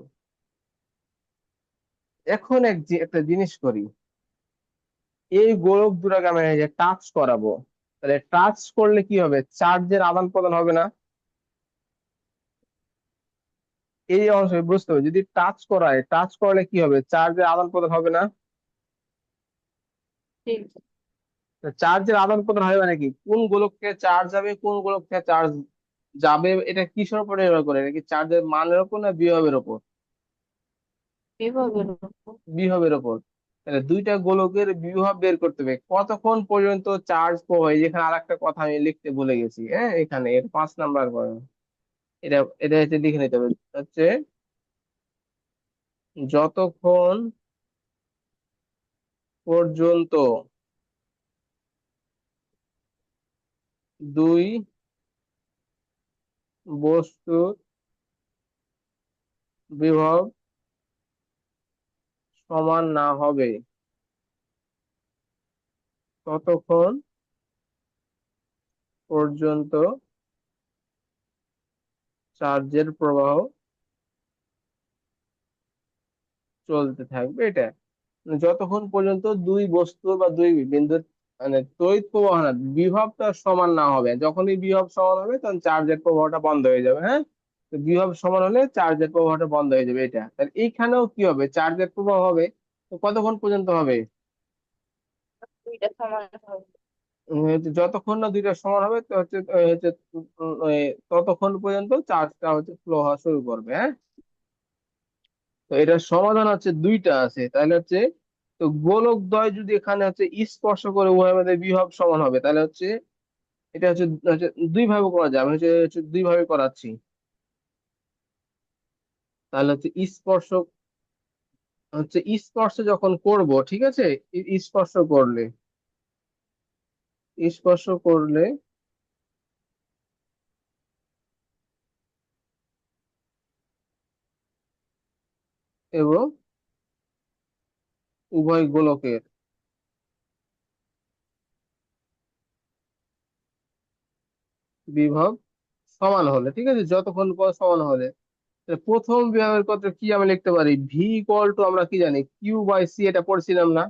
[SPEAKER 1] এখন একটা জিনিস করি, এই গোলক দুটাকে আমি এই যে টাচ করাবো, তাহলে টাচ করলে কি হবে, চার্জের আদান প্রদান হবে না? এই অংশ বুঝতে হবে, যদি টাচ করায়, টাচ করলে কি হবে, চার্জের আদান প্রদান হবে না?
[SPEAKER 2] ঠিক।
[SPEAKER 1] চার্জের আদান প্রদান হবে নাকি, কোন গোলককে চার্জ যাবে কোন গোলককে চার্জ যাবে, এটা কিসের উপর নির্ভর করে, এটা কি চার্জের মানের উপর না বিভবের উপর?
[SPEAKER 2] বিভবের উপর।
[SPEAKER 1] বিভবের উপর। তাহলে দুইটা গোলকের বিভব বের করতে হবে, কতক্ষণ পর্যন্ত চার্জ প্রবাহ, যেখানে আর একটা কথা আমি লিখতে ভুলে গেছি, হ্যাঁ এখানে এর 5 নাম্বার করে, এটা এটা হচ্ছে লিখে নিতে হবে, হচ্ছে যতক্ষণ পর্যন্ত দুই বস্তুর বিভব সমান না হবে, ততক্ষণ পর্যন্ত চার্জের প্রবাহ চলতে থাকবে, এটা যতক্ষণ পর্যন্ত দুই বস্তু বা দুই বিন্দুর মানে তড়িৎ প্রবাহ না, বিভবটা সমান না হবে, যখনই বিভব সমান হবে তখন চার্জের প্রবাহটা বন্ধ হয়ে যাবে, হ্যাঁ। তো বিভব সমান হলে চার্জের প্রবাহটা বন্ধ হয়ে যাবে, এটা তাহলে এইখানেও কি হবে, চার্জের প্রবাহ হবে, তো কতক্ষণ পর্যন্ত হবে?
[SPEAKER 2] দুইটা সমান হবে।
[SPEAKER 1] যতক্ষণ না দুইটা সমান হবে তো হচ্ছে ততক্ষণ পর্যন্ত চার্জটা হচ্ছে ফ্লো হওয়া শুরু করবে, হ্যাঁ। তো এটার সমাধান হচ্ছে দুইটা আছে, তাহলে হচ্ছে, তো গোলক দ্বয় যদি এখানে হচ্ছে স্পর্শ করে উভয়ের মধ্যে বিভব সমান হবে, তাহলে হচ্ছে এটা হচ্ছে হচ্ছে দুই ভাবে করা যায়, আমি হচ্ছে হচ্ছে দুই ভাবে করাচ্ছি। তাহলে হচ্ছে স্পর্শ, হচ্ছে স্পর্শ যখন করব, ঠিক আছে, স্পর্শ করলে, স্পর্শ করলে এবং উভয় গোলকের বিভব সমান হলে, ঠিক আছে, যতক্ষণ পর সমান হলে, তাহলে প্রথম বিভাগের কথা কি আমি লিখতে পারি, ভি ইকুয়াল টু, আমরা কি জানি, কিউ বাই সি, এটা পড়ছিলাম না?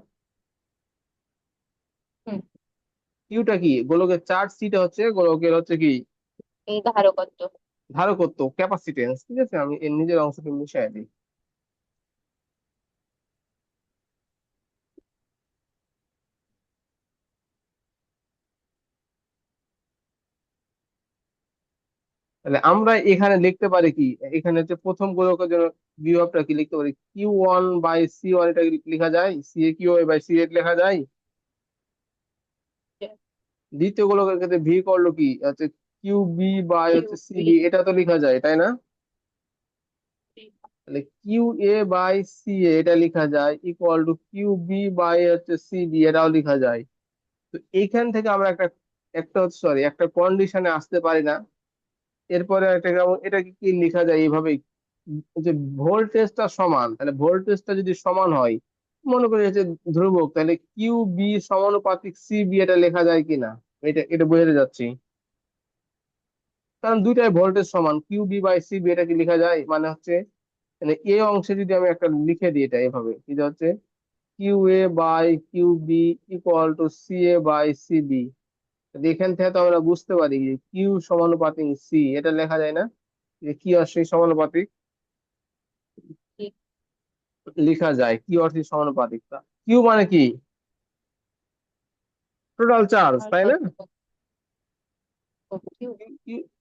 [SPEAKER 2] হুম।
[SPEAKER 1] কিউটা কি, গোলকের চার্জ, সিটা হচ্ছে গোলকের হচ্ছে কি,
[SPEAKER 2] এই ধারকত্ব।
[SPEAKER 1] ধারকত্ব, ক্যাপাসিটেন্স, ঠিক আছে, আমি এর নিজের অংশকে মিশিয়ে দিই। তাহলে আমরা এখানে লিখতে পারি কি, এখানে হচ্ছে প্রথম গোলকের জন্য বিভবটা কি লিখতে পারি, Q1/C1, এটা কি লেখা যায়, CA/QA/C8 লেখা যায়। দ্বিতীয় গোলকের ক্ষেত্রে ভি করলো কি হচ্ছে QB/CB,
[SPEAKER 2] কিউবি।
[SPEAKER 1] এটা তো লেখা যায় তাই না? তাহলে QA/CA এটা লেখা যায় ইকুয়াল টু QB/CB, এটাও লেখা যায়। তো এইখান থেকে আমরা একটা একটা সরি একটা কন্ডিশনে আসতে পারি না, এরপরে একটা এটা কি লেখা যায় এইভাবেই, যে ভোল্টেজটা সমান, তাহলে ভোল্টেজটা যদি সমান হয়, মনে করি হচ্ছে ধ্রুবক, তাহলে QB সমানুপাতিক CB, এটা লেখা যায় কিনা, এটা এটা বোঝাতে যাচ্ছি, কারণ দুইটাই ভোল্টেজ সমান, QB/CB এটা কি লেখা যায়, মানে হচ্ছে, মানে এই অংশে যদি আমি একটা লিখে দিই, এটা এভাবে কি যে হচ্ছে QA/QB ইকুয়াল টু CA/CB, এখান থেকে তো আমরা বুঝতে পারি যে কিউ সমানুপাতিক সি, এটা লেখা যায় না, যে কি আর সেই সমানুপাতিক,
[SPEAKER 2] ঠিক।
[SPEAKER 1] লেখা যায় কি অর্থে সমানুপাতিকতা, কিউ মানে কি, টোটাল চার্জ,
[SPEAKER 2] আর
[SPEAKER 1] তাই না?
[SPEAKER 2] কত কিউ।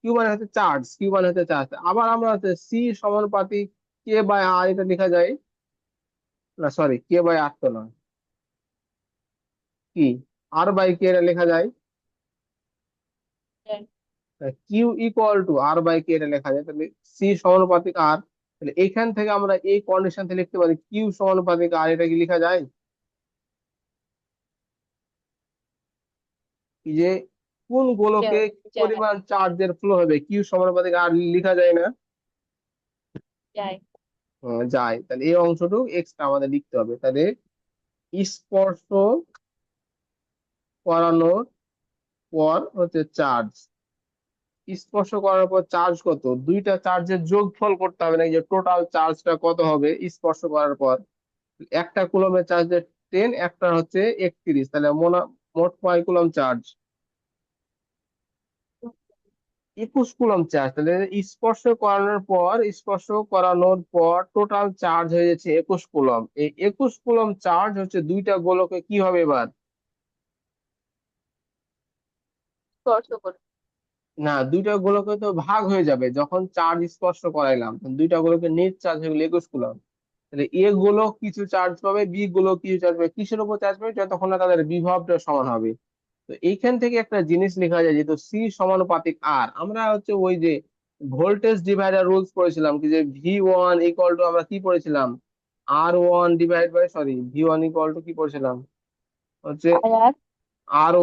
[SPEAKER 1] কিউ মানে হচ্ছে চার্জ, কিউ মানে হচ্ছে চার্জ, আবার আমরা হচ্ছে সি সমানুপাতিক K/R, এটা লেখা যায়, না সরি, K/R তো নয়, কি R/K এটা লেখা যায়, Q=R/K এটা লেখা যায়, তাহলে সি সমানুপাতিক আর, তাহলে এখান থেকে আমরা এই কন্ডিশন থেকে লিখতে পারি কিউ সমানুপাতিক আর, এটা কি লেখা যায়, কি যে কোন গোলকে কি
[SPEAKER 2] যায়।
[SPEAKER 1] পরিমাণ চার্জের ফ্লো হবে, কিউ সমানুপাতিক আর লেখা যায় না?
[SPEAKER 2] যায়।
[SPEAKER 1] যায়, তাহলে এই অংশটুকু এক্সট্রা আমাদের লিখতে হবে, তাহলে স্পর্শ করানোর পর হচ্ছে চার্জ, স্পর্শ করার পর চার্জ কত, দুইটা চার্জের যোগফল করতে হবে না, যে টোটাল চার্জটা কত হবে স্পর্শ করার পর, একটা কুলম্বের চার্জ 10, একটা হচ্ছে 31, তাহলে মোট কয় কুলম্ব চার্জ? 21 coulomb charge. তাহলে স্পর্শ করানোর পর টোটাল চার্জ হয়ে যাচ্ছে 21 কুলম্ব। এই 21 কুলম্ব চার্জ হচ্ছে দুইটা গোলকে কি হবে এবার?
[SPEAKER 2] স্পর্শ করে।
[SPEAKER 1] না, দুইটা গোলকে তো ভাগ হয়ে যাবে যখন চার্জ স্পর্শ করাইলাম, তখন দুইটা গোলকে নেট চার্জ হয়ে গেল 21 কুলম্ব। তাহলে এ গোলক কিছু চার্জ পাবে, বি গোলক কিছু চার্জ পাবে। কিসের উপর চার্জ পাবে? যতক্ষণ না তাদের বিভবটা সমান হবে। তো এইখান থেকে একটা জিনিস লেখা যায়, যেহেতু সি সমানুপাতিক আর, আমরা হচ্ছে ওই যে ভোল্টেজ ডিভাইডার রুলস পড়েছিলাম কি, যে ভি 1 ইকুয়াল টু, আমরা কি পড়েছিলাম, ভি 1 ইকুয়াল টু কি পড়েছিলাম, হচ্ছে
[SPEAKER 2] আর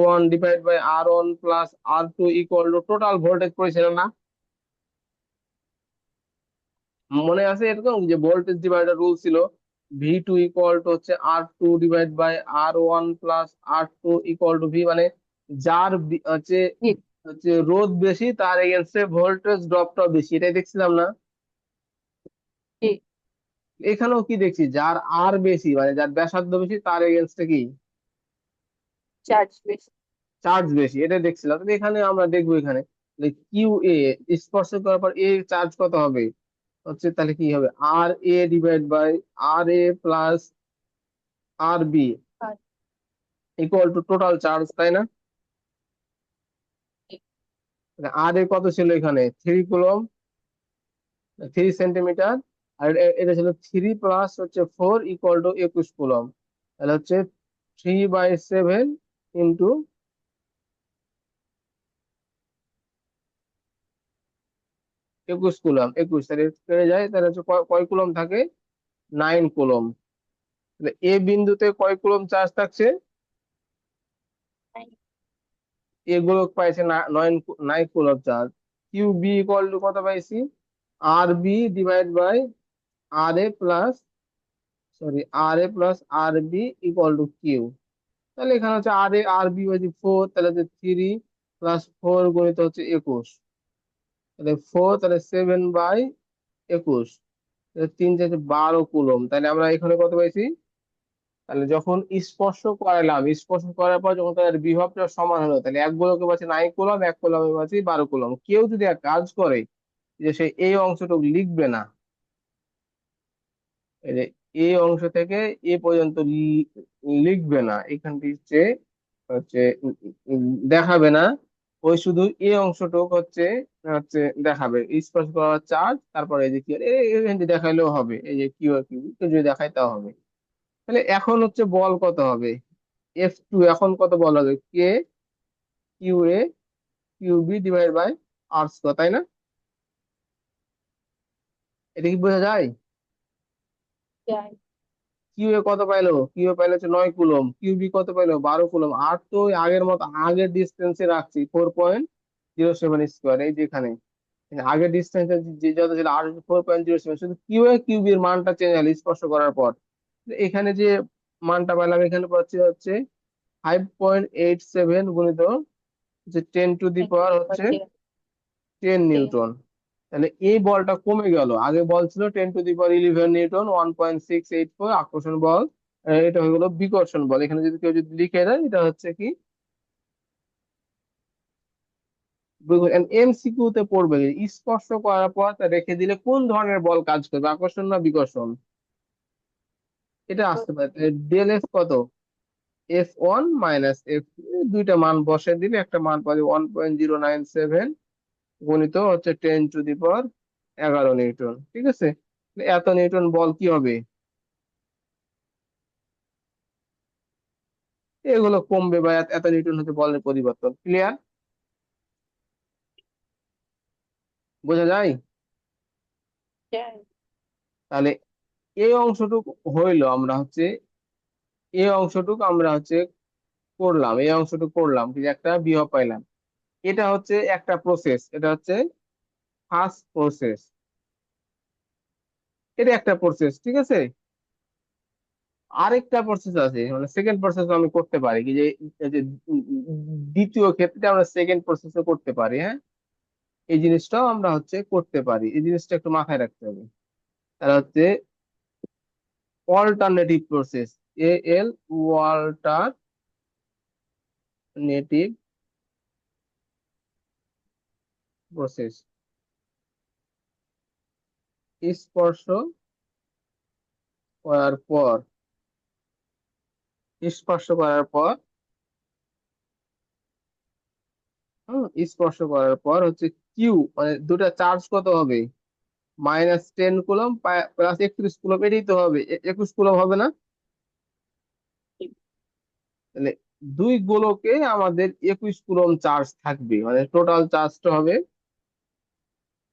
[SPEAKER 1] R1 plus R2 equal to total voltage পড়েছিলাম না? মনে আছে এরকম যে ভোল্টেজ ডিভাইডার রুল ছিল, ভি 2 ইকুয়াল টু হচ্ছে R2 / R1 plus R2 equal to V, মানে যার হচ্ছে
[SPEAKER 2] জি।
[SPEAKER 1] হচ্ছে রোধ বেশি তার এগেনস্টে ভোল্টেজ ড্রপটা বেশি, এটাই দেখছিলাম না?
[SPEAKER 2] জি।
[SPEAKER 1] এখানেও কি দেখছি, যার আর বেশি মানে যার ব্যাসার্ধ বেশি তার এগেনস্টে কি
[SPEAKER 2] চার্জ বেশি।
[SPEAKER 1] চার্জ বেশি, এটা দেখছিলাম। তাহলে এখানে আমরা দেখবো, এখানে কিউ এ স্পর্শ করার পর এ চার্জ কত হবে, হচ্ছে তাহলে কি হবে, R A plus R B
[SPEAKER 2] আর
[SPEAKER 1] ইকুয়াল টু টোটাল চার্জ, তাই না?
[SPEAKER 2] জি।
[SPEAKER 1] আর এ কত ছিল এখানে, 3 কুলম, 3 সেন্টিমিটার। আর এটা ছিল 3 প্লাস হচ্ছে 4 ইকুয়াল টু 21 কুলম। তাহলে হচ্ছে 3/7 ইন্টু 21 কুলম, 21, তাহলে কেটে যায়, তাহলে হচ্ছে কয় কয় কুলম থাকে, 9 কুলম। তাহলে এ বিন্দুতে কয় কুলম চার্জ থাকছে,
[SPEAKER 2] নাই।
[SPEAKER 1] এগুলো পাইছে না 9 coulomb charge. Q B equal to কত পাইছি, R A plus equal to Q. তাহলে এখানে হচ্ছে আর বি হচ্ছে 4, তাহলে হচ্ছে 3 + 4 গুণিত হচ্ছে 21, তাহলে 4, তাহলে 7/21, তাহলে 3 × 12 কুলম। তাহলে আমরা এখানে কত পাইছি, তাহলে যখন স্পর্শ করার পর যখন তাদের বিভবটা সমান হলো, তাহলে এক গোলকে পাচ্ছি 9 কুলম, এক কুলমে পাচ্ছি 12 কুলম। কেউ যদি এক কাজ করে, যে সে এই অংশটুকু লিখবে না, এই যে এই অংশ থেকে এ পর্যন্ত লিখবে না, এখানটি হচ্ছে হচ্ছে দেখাবে না, ওই শুধু এই অংশটুকু হচ্ছে হচ্ছে দেখাবে, স্পর্শ করার চার্জ, তারপরে এই যে কি এখানটি দেখাইলেও হবে, এই যে কিউ আর কিউ যদি দেখায় তাও হবে। তাহলে এখন হচ্ছে বল কত হবে, F2, এখন কত বল হবে, K Q A Q B/R², তাই না? এটা কি বোঝা যায়?
[SPEAKER 2] যাই।
[SPEAKER 1] কিউ এ কত পাইলো হচ্ছে 9 কুলম, কিউবি কত পাইলো 12 কুলম। আর তো ওই আগের মতো আগের ডিস্টেন্সে রাখছি, 4.07 স্কোয়ার, এই যে এখানে আগের ডিস্টেন্স যে যত ছিল আর 4.07, শুধু কিউবি এর মানটা চেঞ্জ হলো স্পর্শ করার পর। এখানে যে মানটা পেলাম, এখানে পাচ্ছি হচ্ছে 5.87 গুণিত হচ্ছে 10 টু দি পাওয়ার হচ্ছে 10
[SPEAKER 2] 10।
[SPEAKER 1] নিউটন। তাহলে এই বলটা কমে গেল, আগে বল ছিল 10 টু দি পাওয়ার 11 নিউটন, 1.684 আকর্ষণ বল। এটা হয়ে গেল বিকর্ষণ বল। এখানে যদি কেউ যদি লিখে দেয়, এটা হচ্ছে কি MCQ তে পড়বে, স্পর্শ করার পর তা রেখে দিলে কোন ধরনের বল কাজ করবে, আকর্ষণ না বিকর্ষণ, এটা আসতে পারে। ডেল F কত, F1 - F, দুইটা মান বসে দিলে একটা মান পাবে 1.097 গুণিত হচ্ছে 10 টু দি পাওয়ার 11 নিউটন, ঠিক আছে? এত নিউটন বল কি হবে, এগুলো কমবে, বা এত নিউটন হচ্ছে বলের পরিবর্তন। ক্লিয়ার? বোঝা যায়?
[SPEAKER 2] যাই।
[SPEAKER 1] তাহলে এই অংশটুকু হইলো, আমরা হচ্ছে এই অংশটুকু করলাম কি, যে একটা বিভব পাইলাম। এটা হচ্ছে একটা প্রসেস, এটা হচ্ছে ফার্স্ট প্রসেস, এটা একটা প্রসেস, ঠিক আছে? আরেকটা প্রসেস আছে, মানে সেকেন্ড প্রসেস আমি করতে পারি কি, যে এই যে দ্বিতীয় ক্ষেত্রে আমরা সেকেন্ড প্রসেসও করতে পারি, হ্যাঁ, এই জিনিসটাও আমরা হচ্ছে করতে পারি, এই জিনিসটা একটু মাথায় রাখতে হবে। তাহলে হচ্ছে অল্টারনেটিভ প্রসেস, এল অল্টারনেটিভ প্রসেস, স্পর্শ করার পর, স্পর্শ করার পর, স্পর্শ করার পর হচ্ছে কিউ, মানে দুটা চার্জ কত হবে, -10 কুলম +31 কুলম, এটাই তো হবে, 21 কুলম হবে না? তাহলে দুই গোলকে আমাদের 21 কুলম চার্জ থাকবে, মানে টোটাল চার্জটা হবে।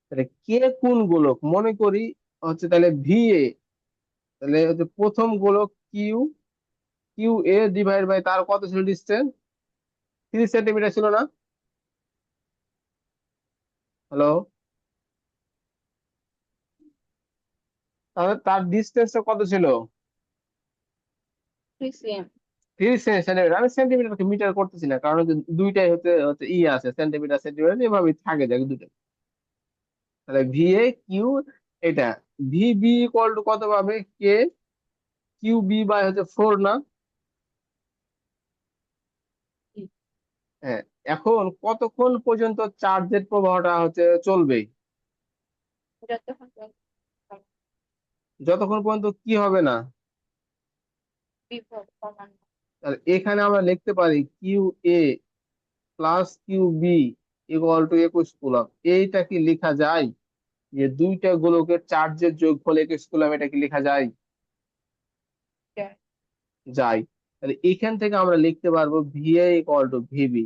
[SPEAKER 1] তাহলে কে কোন গোলক মনে করি হচ্ছে, তাহলে ভি এ, তাহলে হচ্ছে প্রথম গোলক Q, Q A divide by তার কত ছিল ডিস্টেন্স, 3 সেন্টিমিটার ছিল না? হ্যালো, তাহলে তার ডিস্টেন্সটা কত ছিল?
[SPEAKER 2] 3 cm।
[SPEAKER 1] 3 সেন্টিমিটার। আমি সেন্টিমিটারকে মিটার করতেছি না, কারণ হচ্ছে দুইটাই হচ্ছে হচ্ছে আছে, সেন্টিমিটার সেন্টিমিটার এভাবেই থাকে যাবে দুটো। তাহলে ভি এ কিউ, এটা ভি বি ইকুয়াল টু কত পাবে, কে কিউ বি বাই হচ্ছে 4 না? হ্যাঁ। এখন কতক্ষণ পর্যন্ত চার্জের প্রবাহটা হচ্ছে চলবে,
[SPEAKER 2] যতক্ষণ
[SPEAKER 1] যতক্ষণ পর্যন্ত কি হবে না?
[SPEAKER 2] বিভব সমান।
[SPEAKER 1] তাহলে এখানে আমরা লিখতে পারি Q A plus Q B equal to 21 coulomb. এইটা কি লেখা যায়, যে দুইটা গোলকের চার্জের যোগফল 21 কুলম, এটা কি লেখা যায়?
[SPEAKER 2] যায়।
[SPEAKER 1] যায়। তাহলে এখান থেকে আমরা লিখতে পারবো ভিএ ইকুয়াল টু ভিবি,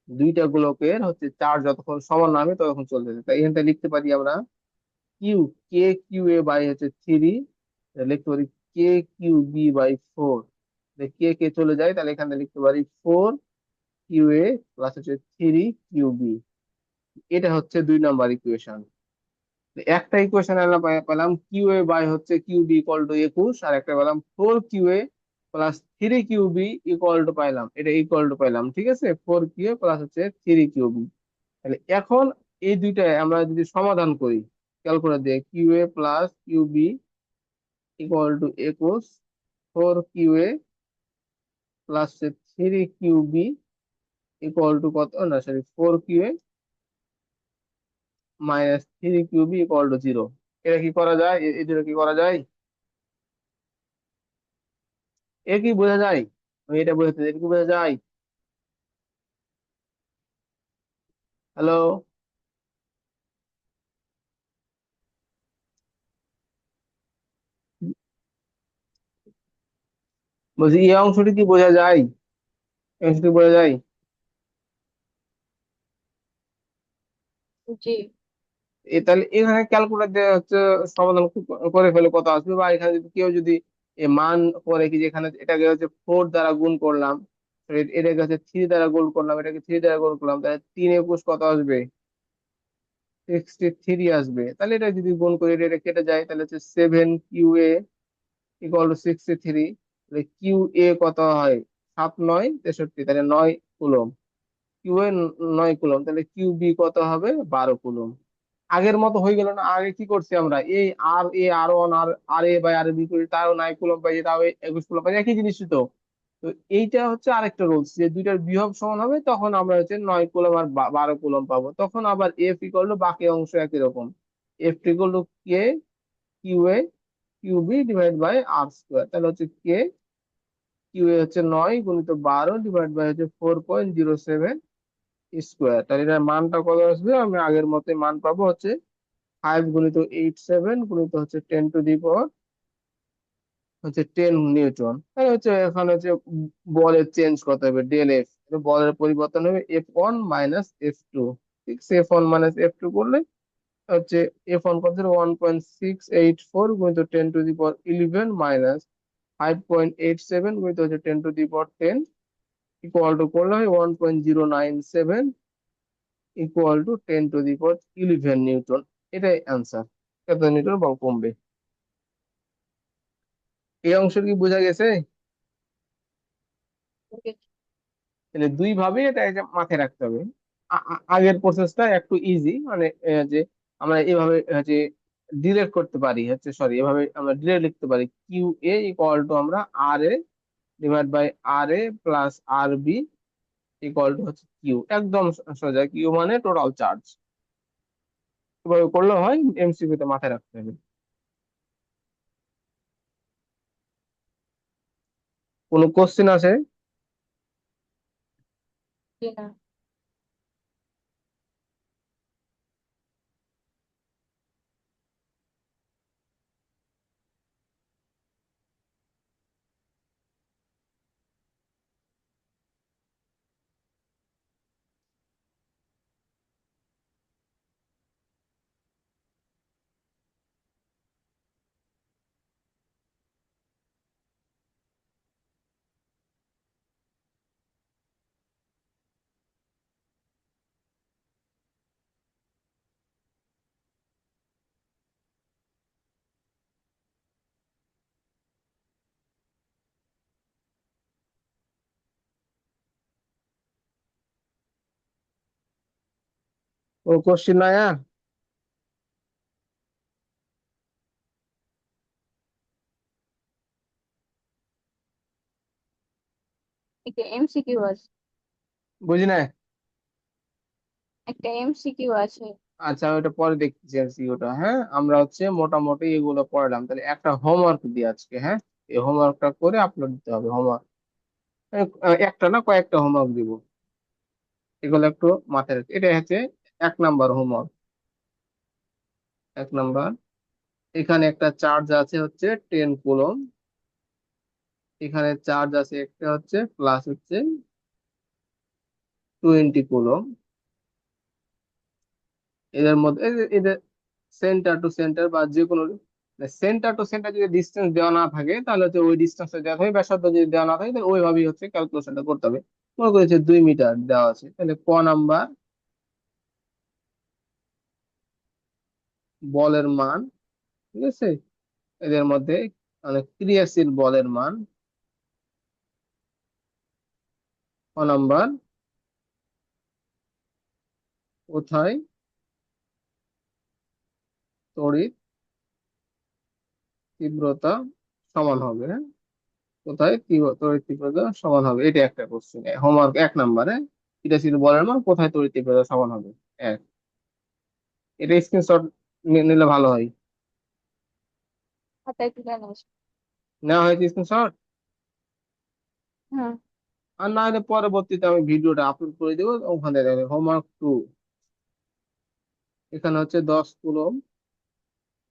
[SPEAKER 1] দুইটা গোলকের হচ্ছে চার্জ যতক্ষণ সমান হবে ততক্ষণ চলতেছে। তাই এখান থেকে লিখতে পারি আমরা Q, K Q A by হচ্ছে 3, লিখতে পারি K Q B by 4। K K চলে যায়, তাহলে এখানে লিখতে পারি 4 কিউ এ প্লাস হচ্ছে 3 কিউ বি। এটা হচ্ছে 2 নম্বর ইকুয়েশন। একটা ইকুয়েশন আমরা পেলাম কিউ এ বাই হচ্ছে কিউ বি ইকুয়াল টু 21, আর একটা পেলাম 4 Q A plus 3 Q B equal to পাইলাম, এটা ইকুয়াল টু পাইলাম, ঠিক আছে, 4 কিউ এ প্লাস হচ্ছে 3 কিউ বি। তাহলে এখন এই দুইটাই আমরা যদি সমাধান করি ক্যালকুলেটর দিয়ে, Q A plus Q B equal to 21, 4 Q A plus 3 Q B equal to কত, না sorry, 4 Q A -3 Q B equal to 0। এটা কি করা যায়, এই দুটো কি করা যায়, এ কি বোঝা যায়? আমি এটা বোঝাতে এটা কি বোঝা যায়? হ্যালো, বলছি এই অংশটি কি বোঝা যায়, এই অংশটি বোঝা যায়?
[SPEAKER 2] জি।
[SPEAKER 1] তাহলে এখানে ক্যালকুলেটর দিয়ে হচ্ছে সমাধান করে ফেলে কত আসবে, বা এখানে যদি কেউ যদি এ মান করে কি, যেখানে এটাকে হচ্ছে 4 দ্বারা গুণ করলাম, এটাকে হচ্ছে 3 দ্বারা গুণ করলাম, এটাকে 3 দ্বারা গুণ করলাম, তাহলে 3 × 21 কত আসবে, 63 আসবে। তাহলে এটা যদি গুণ করি, এটা কেটে যায়, তাহলে হচ্ছে 7 Q A equal to 63। Q A কত হয়, 7 9 63, তাহলে 9 কুলম, কিউ এ 9 কুলম, তাহলে কিউ বি কত হবে, 12 কুলম। আগের মতো হয়ে গেল না? আগে কি করছি আমরা, এই আর এ আর ওয়ান আর R A by R B করি, তাও 9 কুলম পাই, তাও 21 কুলম পাই, একই জিনিস তো। তো এইটা হচ্ছে আরেকটা রুলস, যে দুইটার বিভব সমান হবে তখন আমরা হচ্ছে 9 কুলম আর 12 কুলম পাবো। তখন আবার এফ ইকুয়াল টু বাকি অংশ একই রকম, F equal to K Q A Q B divide by R square. তাহলে হচ্ছে কে কিউ এ হচ্ছে 9 × 12 ডিভাইড বাই হচ্ছে 4.07 স্কোয়ার। তাহলে এটার মানটা কত আসবে, আমি আগের মতোই মান পাবো হচ্ছে 5 × 87 গুণিত হচ্ছে 10 টু দি পাওয়ার হচ্ছে 10 নিউটন। তাহলে হচ্ছে এখানে হচ্ছে বলের চেঞ্জ কত হবে, ডেল এফ, বলের পরিবর্তন হবে F1 -F2। ঠিক, F1 - F2 করলে হচ্ছে F1 কত ছিল, 1.684 গুণিত 10 টু দি পাওয়ার 11 মাইনাস 5.87 গুণিত হচ্ছে 10 to the power 10 equal to করলে হয় 1.097 equal to 10 to the power 11 Newton. এটাই অ্যান্সার। কত নিউটন বল কমবে, এই অংশ কি বোঝা গেছে? তাহলে দুই ভাবে এটা এটা মাথায় রাখতে হবে। আগের প্রসেসটা একটু ইজি, মানে যে আমরা এইভাবে যে ডিরেক্ট করতে পারি, হচ্ছে সরি, এভাবে আমরা ডিরেক্ট লিখতে পারি, কিউ এ ইকুয়াল টু আমরা R A divide by R A plus R B equal to হচ্ছে কিউ, একদম সোজা, কিউ মানে টোটাল চার্জ। এভাবে করলে হয়, এমসিকিউ তে মাথায় রাখতে হবে। কোনো কোশ্চেন আছে?
[SPEAKER 2] জি না।
[SPEAKER 1] কোনো কোশ্চেন নাই আর?
[SPEAKER 2] একটা এমসিকিউ আছে।
[SPEAKER 1] বুঝি না।
[SPEAKER 2] একটা এমসিকিউ আছে।
[SPEAKER 1] আচ্ছা, আমি ওটা পরে দেখতেছি এমসিকিউটা। হ্যাঁ, আমরা হচ্ছে মোটামুটি এগুলো পড়লাম, তাহলে একটা হোমওয়ার্ক দিই আজকে। হ্যাঁ, এই হোমওয়ার্কটা করে আপলোড দিতে হবে। হোমওয়ার্ক একটা না, কয়েকটা হোমওয়ার্ক দিব, এগুলো একটু মাথায় রাখতে। এটা হচ্ছে 1 নাম্বার হোমওয়ার্ক। 1 নাম্বার, এখানে একটা চার্জ আছে হচ্ছে 10 কুলম, এখানে চার্জ আছে একটা হচ্ছে প্লাস হচ্ছে 20 কুলম। এদের মধ্যে এদের সেন্টার টু সেন্টার বা যে কোনো সেন্টার টু সেন্টার যদি ডিস্টেন্স দেওয়া না থাকে তাহলে হচ্ছে ওই ডিস্টেন্সে দেওয়া হবে, ব্যাসার্ধ যদি দেওয়া না থাকে তাহলে ওইভাবেই হচ্ছে ক্যালকুলেশনটা করতে হবে। মনে করেছে 2 মিটার দেওয়া আছে, তাহলে ক নাম্বার বলের মান, ঠিক আছে, এদের মধ্যে মানে ক্রিয়াশীল বলের মান, ক নাম্বার কোথায় তড়িৎ তীব্রতা সমান হবে। হ্যাঁ, কোথায় তড়িৎ তীব্রতা সমান হবে, এটা একটা কোশ্চেন হোমওয়ার্ক 1 নাম্বারে। ক্রিয়াশীল বলের মান কোথায় তড়িৎ তীব্রতা সমান হবে, এক। এটা স্ক্রিনশট নিলে ভালো হয়।
[SPEAKER 2] খাতায় তুলে নিস।
[SPEAKER 1] নেওয়া হয়েছে স্ক্রিনশট?
[SPEAKER 2] হ্যাঁ।
[SPEAKER 1] আর না হলে পরবর্তীতে আমি ভিডিওটা আপলোড করে দেবো, ওখানে দেখবে হোমওয়ার্ক 2। এখানে হচ্ছে 10 কুলম,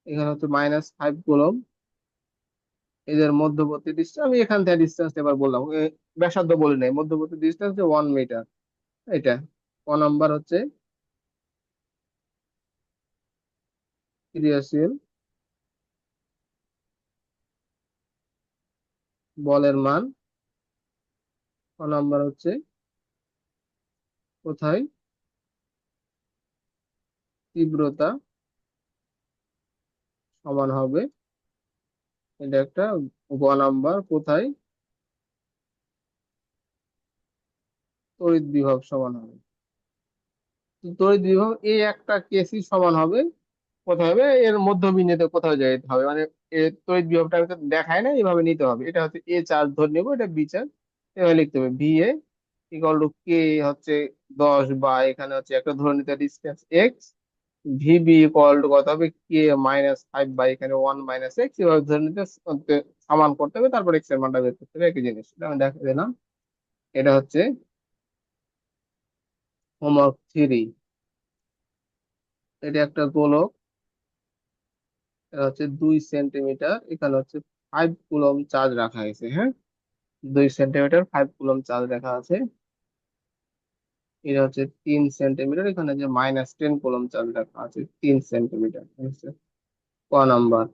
[SPEAKER 1] এখানে হচ্ছে -5 কুলম, এদের মধ্যবর্তী ডিস্টেন্স, আমি এখান থেকে ডিস্টেন্স এবার বললাম, ব্যাসার্ধ বলি নাই, মধ্যবর্তী ডিস্টেন্স 1 মিটার। এটা ক নাম্বার হচ্ছে ক্রিয়াশীল বলের মান, ক নাম্বার হচ্ছে কোথায় তীব্রতা সমান হবে, এটা একটা। গ নাম্বার কোথায় তড়িৎ বিভব সমান হবে। তো তড়িৎ বিভব এই একটা কেসই সমান হবে, কোথায় হবে, এর মধ্যবিন্দুতে কোথাও যেতে হবে, মানে এর তড়িৎ বিভবটা আমি তো দেখায় না, এইভাবে নিতে হবে। এটা হচ্ছে এ চার্জ ধরে নেবো, এটা বি চার্জ, এভাবে লিখতে হবে। ভি এ ইকুয়াল টু কে হচ্ছে 10, বা এখানে হচ্ছে একটা ধরে নিতে distance x. VB equal to কত হবে, কে -5 বা এখানে 1 - এক্স, এভাবে ধরে নিতে সমান করতে হবে, তারপর এক্স এর মানটা বের করতে হবে। একই জিনিস, এটা আমি দেখা দিলাম। এটা হচ্ছে হোমওয়ার্ক 3। এটা একটা গোলক, এটা হচ্ছে 2 সেন্টিমিটার, এখানে হচ্ছে 5 কুলম চার্জ রাখা হয়েছে। হ্যাঁ, 2 সেন্টিমিটার 5 কুলম চার্জ রাখা আছে। এটা হচ্ছে 3 সেন্টিমিটার, এখানে যে -10 কুলম চার্জ রাখা আছে 3 সেন্টিমিটার, ঠিক আছে। ক নাম্বার,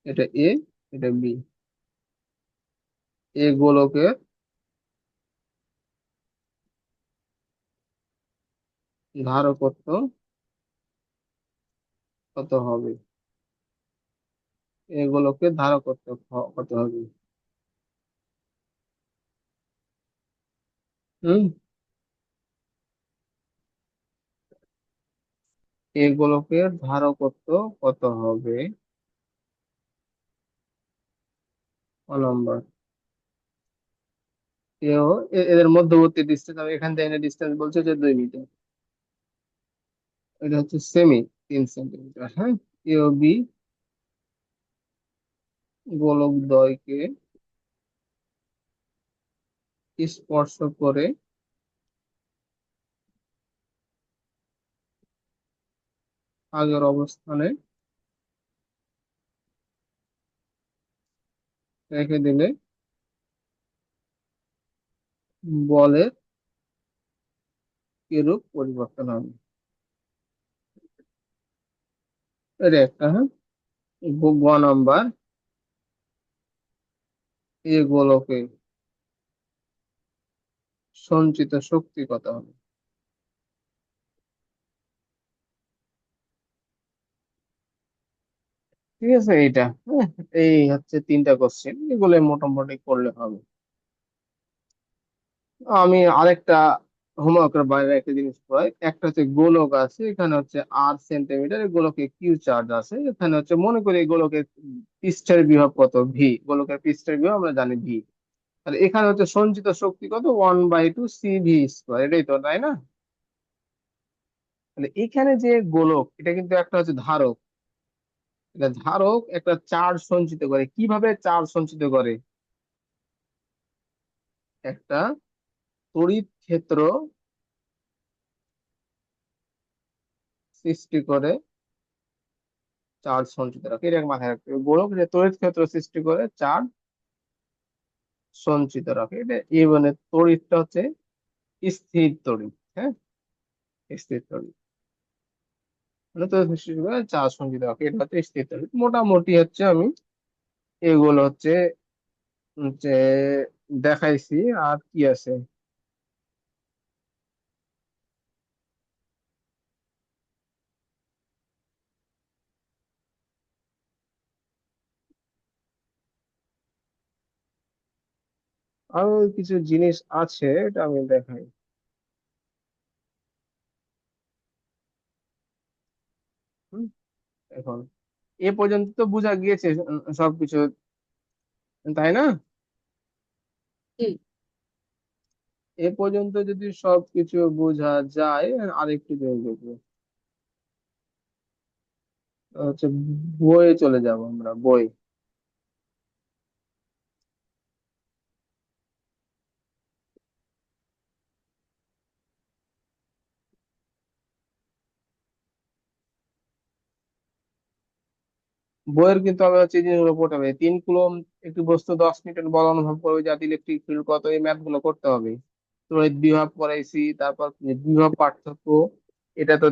[SPEAKER 1] এটা এ, এটা বি। এ গোলকের ধারকত্ব কত হবে, এ গোলকের ধারকত্ব কত হবে। হুম, এ গোলকের ধারকত্ব কত হবে? ক নম্বর, এও এদের মধ্যবর্তী ডিস্টেন্স, আমি এখান থেকে ডিস্টেন্স বলছে যে 2 মিটার। এটা হচ্ছে সেমি, 3 সেন্টিমিটার। হ্যাঁ, এ ও বি গোলক দ্বয়কে স্পর্শ করে আগের অবস্থানে রেখে দিলে বলের কিরূপ পরিবর্তন হবে? এটা একটা। হ্যাঁ, গ নাম্বার, এ গোলকে সঞ্চিত শক্তি কত হবে? ঠিক আছে, এইটা। হ্যাঁ, এই হচ্ছে 3টা কোশ্চেন, এগুলো মোটামুটি করলে হবে। আমি আরেকটা হোমওয়ার্কের বাইরে একটা জিনিস পড়াই। একটা হচ্ছে গোলক আছে, এখানে হচ্ছে 8 সেন্টিমিটার, এই গোলকে কিউ চার্জ আছে। এখানে হচ্ছে মনে করি এই গোলকের পৃষ্ঠের বিভব কত, ভি। গোলকের পৃষ্ঠের বিভব আমরা জানি ভি। তাহলে এখানে হচ্ছে সঞ্চিত শক্তি কত, 1/2 CV², এটাই তো, তাই না? তাহলে এখানে যে গোলক, এটা কিন্তু একটা হচ্ছে ধারক। এটা ধারক একটা চার্জ সঞ্চিত করে। কিভাবে চার্জ সঞ্চিত করে? একটা তড়িৎ ক্ষেত্র সৃষ্টি করে চার্জ সঞ্চিত রাখে। এটা মাথায় রাখতে হবে, গোলক যে তড়িৎ ক্ষেত্র সৃষ্টি করে চার্জ সঞ্চিত রাখে। এটা এই মানে তড়িৎটা হচ্ছে স্থির তড়িৎ। হ্যাঁ, স্থির তড়িৎ মানে তড়িৎ সৃষ্টি করে চার্জ সঞ্চিত রাখে, এটা হচ্ছে স্থির তড়িৎ। মোটামুটি হচ্ছে আমি এগুলো হচ্ছে দেখাইছি। আর কি আছে? আরো কিছু জিনিস আছে, এটা আমি দেখাই। হুম, এখন এ পর্যন্ত তো বোঝা গিয়েছে সবকিছু, তাই না?
[SPEAKER 2] জি।
[SPEAKER 1] এ পর্যন্ত যদি সবকিছু বোঝা যায়, আরেকটু দেখবো। হচ্ছে বইয়ে চলে যাব আমরা, বই। বইয়ের কিন্তু আমি হচ্ছে এই জিনিসগুলো পড়তে হবে। 3 কুলম একটি বস্তু 10 নিউটন বল অনুভব করবে, যাতে ইলেকট্রিক ফিল্ড কত, এই ম্যাথ গুলো করতে হবে। তড়িৎ বিভব করাইছি, তারপর বিভব পার্থক্য, এটা তো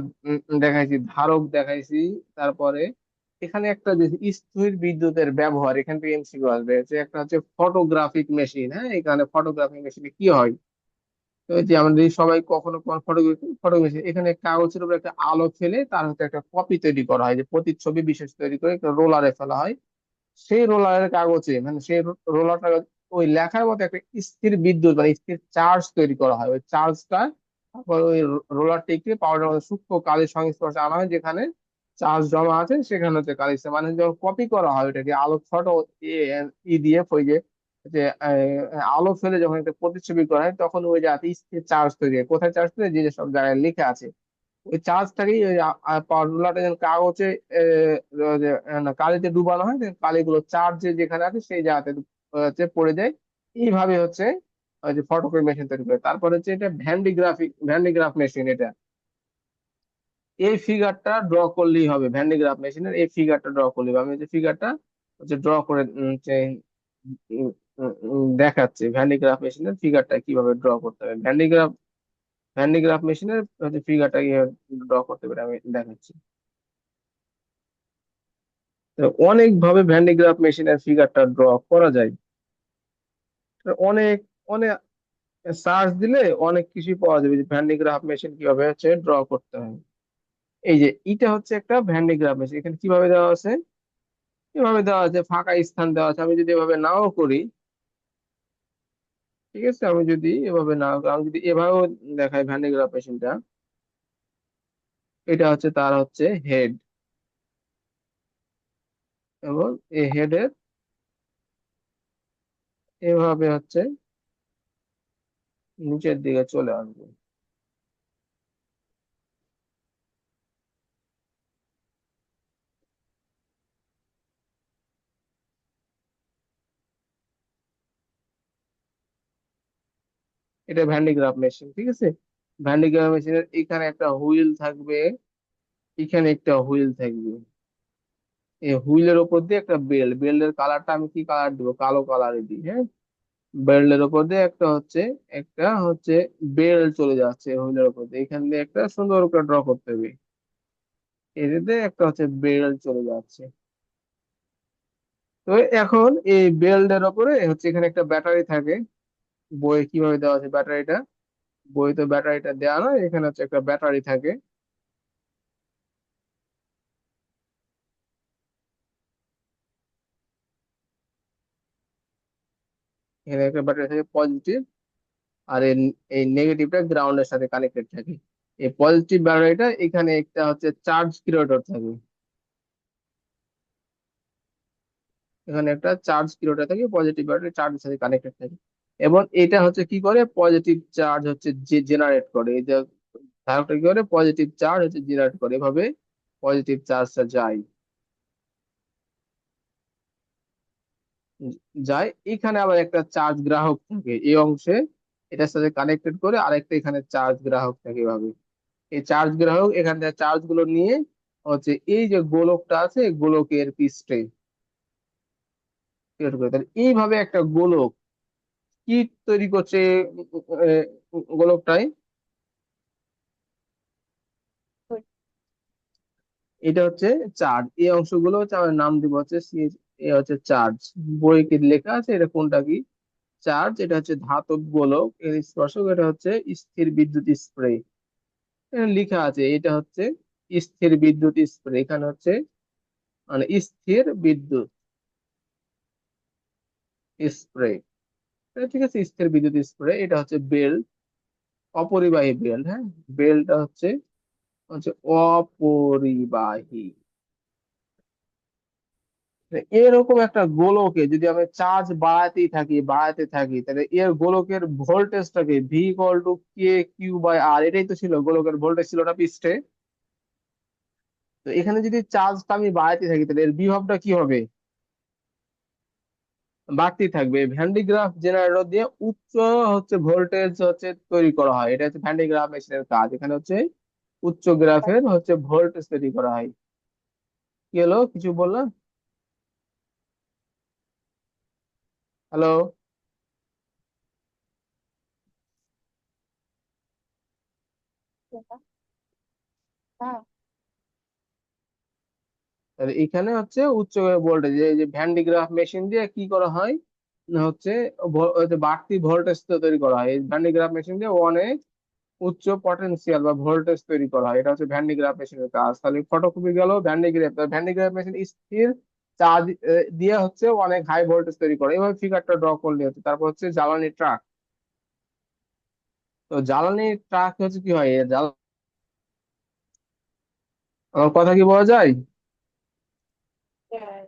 [SPEAKER 1] দেখাইছি, ধারক দেখাইছি। তারপরে এখানে একটা যে স্থির বিদ্যুতের ব্যবহার, এখান থেকে এমসিকিউ আসবে, যে একটা হচ্ছে ফটোগ্রাফিক মেশিন। হ্যাঁ, এখানে ফটোগ্রাফিক মেশিনে কি হয়? তো এই যে আমাদের সবাই কখনো ফটোগ্রাফি ফটোগ্রাফি এখানে কাগজের উপর একটা আলো ফেলে তার হচ্ছে একটা কপি তৈরি করা হয়, যে প্রতিচ্ছবি বিশেষ তৈরি করে একটা রোলারে ফেলা হয়। সেই রোলারের কাগজে মানে সেই রোলারটা ওই লেখার মতো একটা স্থির বিদ্যুৎ মানে স্থির চার্জ তৈরি করা হয়। ওই চার্জটা তারপর ওই রোলারটিকে পাউডার মধ্যে সূক্ষ্ম কালির সংস্পর্শে আনা হয়, যেখানে চার্জ জমা আছে সেখানে হচ্ছে কালি। মানে যখন কপি করা হয় ওটাকে আলোক ফটো দিয়ে ওই যে আলো ফেলে যখন একটা প্রতিচ্ছবি করা হয়, তখন ওই যে স্থির চার্জ তৈরি হয়। কোথায় চার্জ তৈরি হয়? যে যে সব জায়গায় লেখা আছে, ওই চার্জটাকেই ওই পাওয়ারগুলাটা যেন কাগজে যে, না, কালিতে ডুবানো হয়, যে কালিগুলো চার্জে যেখানে আছে সেই জায়গাতে হচ্ছে পড়ে যায়। এইভাবে হচ্ছে ওই যে ফটোকপি মেশিন তৈরি করে। তারপর হচ্ছে এটা ভ্যান্ডিগ্রাফ মেশিন। এটা এই ফিগারটা ড্র করলেই হবে, ভ্যান্ডিগ্রাফ মেশিনের এই ফিগারটা ড্র করলেই হবে। আমি যে ফিগারটা হচ্ছে ড্র করে উম, দেখাচ্ছি, ভ্যান্ডিগ্রাফ মেশিনের ফিগারটা কিভাবে ড্র করতে হবে। ভ্যান্ডিগ্রাফ মেশিনের ফিগারটা কিভাবে ড্র করতে পারে আমি দেখাচ্ছি। তো অনেক ভাবে ভ্যান্ডিগ্রাফ মেশিনের ফিগারটা ড্র করা যায়। তো অনেক অনেক সার্চ দিলে অনেক কিছু পাওয়া যাবে, যে ভ্যান্ডিগ্রাফ মেশিন কিভাবে হচ্ছে ড্র করতে হয়। এই যে এটা হচ্ছে একটা ভ্যান্ডিগ্রাফ মেশিন, এখানে কিভাবে দেওয়া আছে, এভাবে দেওয়া আছে, ফাঁকা স্থান দেওয়া আছে। আমি যদি এভাবে নাও করি, ঠিক আছে, আমি যদি এভাবে নাও করি, আমি যদি এভাবেও দেখাই ভ্যান্ডিগ্রাফ মেশিনটা, এটা হচ্ছে তার হচ্ছে হেড, এবং এই হেডের এভাবে হচ্ছে নিচের দিকে চলে আসবে। এটা ভ্যান্ডিগ্রাফ মেশিন, ঠিক আছে। ভ্যান্ডিগ্রাফ মেশিনের এখানে একটা হুইল থাকবে, এখানে একটা হুইল থাকবে, এই হুইলের ওপর দিয়ে একটা বেল্ট, বেল্টের কালারটা আমি কি কালার দিব, কালো কালারে দিই, হ্যাঁ। বেল্টের ওপর দিয়ে একটা হচ্ছে বেল্ট চলে যাচ্ছে হুইলের ওপর দিয়ে, এখান দিয়ে একটা সুন্দর করে ড্র করতে হবে, এটাতে একটা হচ্ছে বেল্ট চলে যাচ্ছে। তো এখন এই বেল্টের ওপরে হচ্ছে এখানে একটা ব্যাটারি থাকে, বইয়ে কিভাবে দেওয়া আছে ব্যাটারিটা, বই তো ব্যাটারিটা দেওয়া নয়, এখানে হচ্ছে একটা ব্যাটারি থাকে, এখানে একটা ব্যাটারি থাকে পজিটিভ, আর এই নেগেটিভটা গ্রাউন্ডের সাথে কানেক্টেড থাকে। এই পজিটিভ ব্যাটারিটা এখানে একটা হচ্ছে চার্জ ক্রিয়েটর থাকে, এখানে একটা চার্জ ক্রিয়েটর থাকে, পজিটিভ ব্যাটারি চার্জের সাথে কানেক্টেড থাকে। এবং এটা হচ্ছে কি করে, পজিটিভ চার্জ হচ্ছে যে জেনারেট করে, এই যে ধারকটা কি করে পজিটিভ চার্জ হচ্ছে জেনারেট করে, এভাবে পজিটিভ চার্জটা যায়, যায় এখানে আবার একটা চার্জ গ্রাহক থাকে এই অংশে, এটার সাথে কানেক্টেড করে আরেকটা এখানে চার্জ গ্রাহক থাকে এভাবে। এই চার্জ গ্রাহক এখান থেকে চার্জ গুলো নিয়ে হচ্ছে এই যে গোলকটা আছে এই গোলকের পৃষ্ঠে ক্রিয়েট করে, তাহলে এইভাবে একটা গোলক কি তৈরি করছে, গোলকটাই, এটা হচ্ছে চার্জ, এই অংশগুলো হচ্ছে আমার নাম দিব হচ্ছে এ হচ্ছে চার্জ, বই কি লেখা আছে এটা কোনটা কি, চার্জ, এটা হচ্ছে ধাতব গোলক এর স্পর্শক, এটা হচ্ছে স্থির বিদ্যুৎ স্প্রে, লেখা আছে এটা হচ্ছে স্থির বিদ্যুৎ স্প্রে, এখানে হচ্ছে মানে স্থির বিদ্যুৎ স্প্রে, ঠিক আছে, স্থির বিদ্যুৎ স্প্রে, এটা হচ্ছে বেল্ট, অপরিবাহী বেল্ট, হ্যাঁ, বেল্টটা হচ্ছে হচ্ছে অপরিবাহী। এরকম একটা গোলকে যদি আমি চার্জ বাড়াতে থাকি তাহলে এর গোলকের ভোল্টেজটাকে V equal to K Q by R, এটাই তো ছিল গোলকের ভোল্টেজ ছিল না পৃষ্ঠে। তো এখানে যদি চার্জটা আমি বাড়াতে থাকি তাহলে এর বিভবটা কি হবে, বাড়তি থাকবে। ভ্যান ডি গ্রাফ জেনারেটর দিয়ে উচ্চ হচ্ছে ভোল্টেজ হচ্ছে তৈরি করা হয়, এটা হচ্ছে ভ্যান ডি গ্রাফ মেশিনের কাজ, এখানে হচ্ছে উচ্চ গ্রাফের হচ্ছে ভোল্টেজ তৈরি করা হয়। কি হলো, কিছু বললাম? হ্যালো?
[SPEAKER 2] হ্যাঁ।
[SPEAKER 1] তাহলে এখানে হচ্ছে উচ্চ ভোল্টেজ, এই যে ভ্যান ডি গ্রাফ মেশিন দিয়ে কি করা হয় না হচ্ছে হচ্ছে বাড়তি ভোল্টেজ তৈরি করা হয়, এই ভ্যান ডি গ্রাফ মেশিন দিয়ে অনেক উচ্চ পটেনশিয়াল বা ভোল্টেজ তৈরি করা হয়, এটা হচ্ছে ভ্যান ডি গ্রাফ মেশিনের কাজ। তাহলে ফটোকপি গেল, ভ্যান ডি গ্রাফ মেশিন স্থির চার্জ দিয়ে হচ্ছে অনেক হাই ভোল্টেজ তৈরি করে, এভাবে ফিগারটা ড্র করলে হচ্ছে। তারপর হচ্ছে জ্বালানি ট্রাক, তো জ্বালানি ট্রাক হচ্ছে কি হয়, আমার কথা কি বোঝা যায়?
[SPEAKER 2] হ্যাঁ।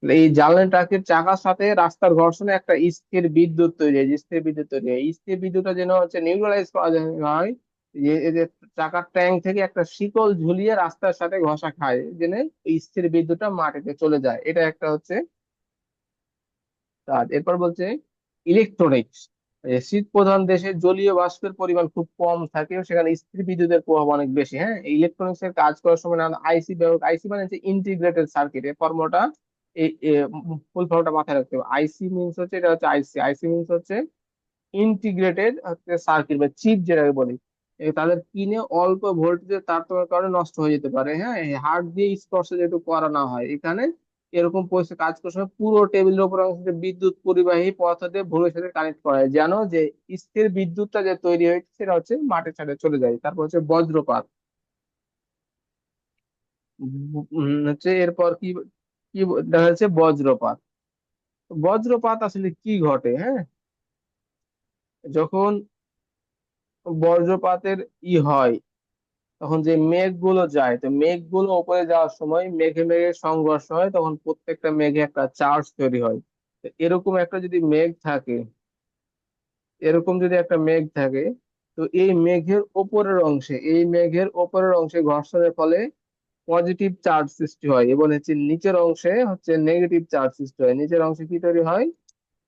[SPEAKER 1] এই জ্বালানি ট্রাকের চাকার সাথে রাস্তার ঘর্ষণে একটা স্থির বিদ্যুৎ তৈরি হয়, যে স্থির বিদ্যুৎ তৈরি হয়, এই স্থির বিদ্যুৎটা যেন হচ্ছে নিউট্রালাইজ করা হয়, যে এই যে চাকার ট্যাঙ্ক থেকে একটা শিকল ঝুলিয়ে রাস্তার সাথে ঘষা খায় যেন এই স্থির বিদ্যুৎটা মাটিতে চলে যায়, এটা একটা হচ্ছে কাজ। এরপর বলছে ইলেকট্রনিক্স, শীত প্রধান দেশে জলীয় বাষ্পের পরিমাণ খুব কম থাকে, সেখানে স্থির বিদ্যুতের প্রভাব অনেক বেশি, হ্যাঁ। ইলেকট্রনিক্স এর কাজ করার সময় না আইসি ব্যবহার, আইসি মানে হচ্ছে ইন্টিগ্রেটেড সার্কিট, এই ফর্মটা এই ফুল ফর্মটা মাথায় রাখতে হবে। আইসি মিনস হচ্ছে, এটা হচ্ছে আইসি, আইসি মিনস হচ্ছে ইন্টিগ্রেটেড সার্কিট বা চিপ যেটাকে বলি, তাদের কিনে অল্প ভোল্টেজের তারতম্যের কারণে নষ্ট হয়ে যেতে পারে, হ্যাঁ। হাত দিয়ে স্পর্শ যেহেতু করা না হয় এখানে, এরকম পরিস্থিতি কাজ করার সময় পুরো টেবিলের উপর অংশ দিয়ে বিদ্যুৎ পরিবাহী পদার্থ দিয়ে ভূমির সাথে কানেক্ট করা হয় যেন যে স্থির বিদ্যুৎটা যে তৈরি হয়েছে সেটা হচ্ছে মাটির সাথে চলে যায়। তারপর হচ্ছে বজ্রপাত, হচ্ছে এরপর কি কি দেখা যাচ্ছে বজ্রপাত। বজ্রপাত আসলে কি ঘটে, হ্যাঁ, যখন বজ্রপাতের হয়, তখন যে মেঘগুলো যায়, তো মেঘগুলো উপরে যাওয়ার সময় মেঘে মেঘে সংঘর্ষ হয়, তখন প্রত্যেকটা মেঘে একটা চার্জ তৈরি হয়। তো এরকম একটা যদি মেঘ থাকে, এরকম যদি একটা মেঘ থাকে, তো এই মেঘের ওপরের অংশে ঘর্ষণের ফলে পজিটিভ চার্জ সৃষ্টি হয়, এবং হচ্ছে নিচের অংশে হচ্ছে নেগেটিভ চার্জ সৃষ্টি হয়। নিচের অংশে কি তৈরি হয়?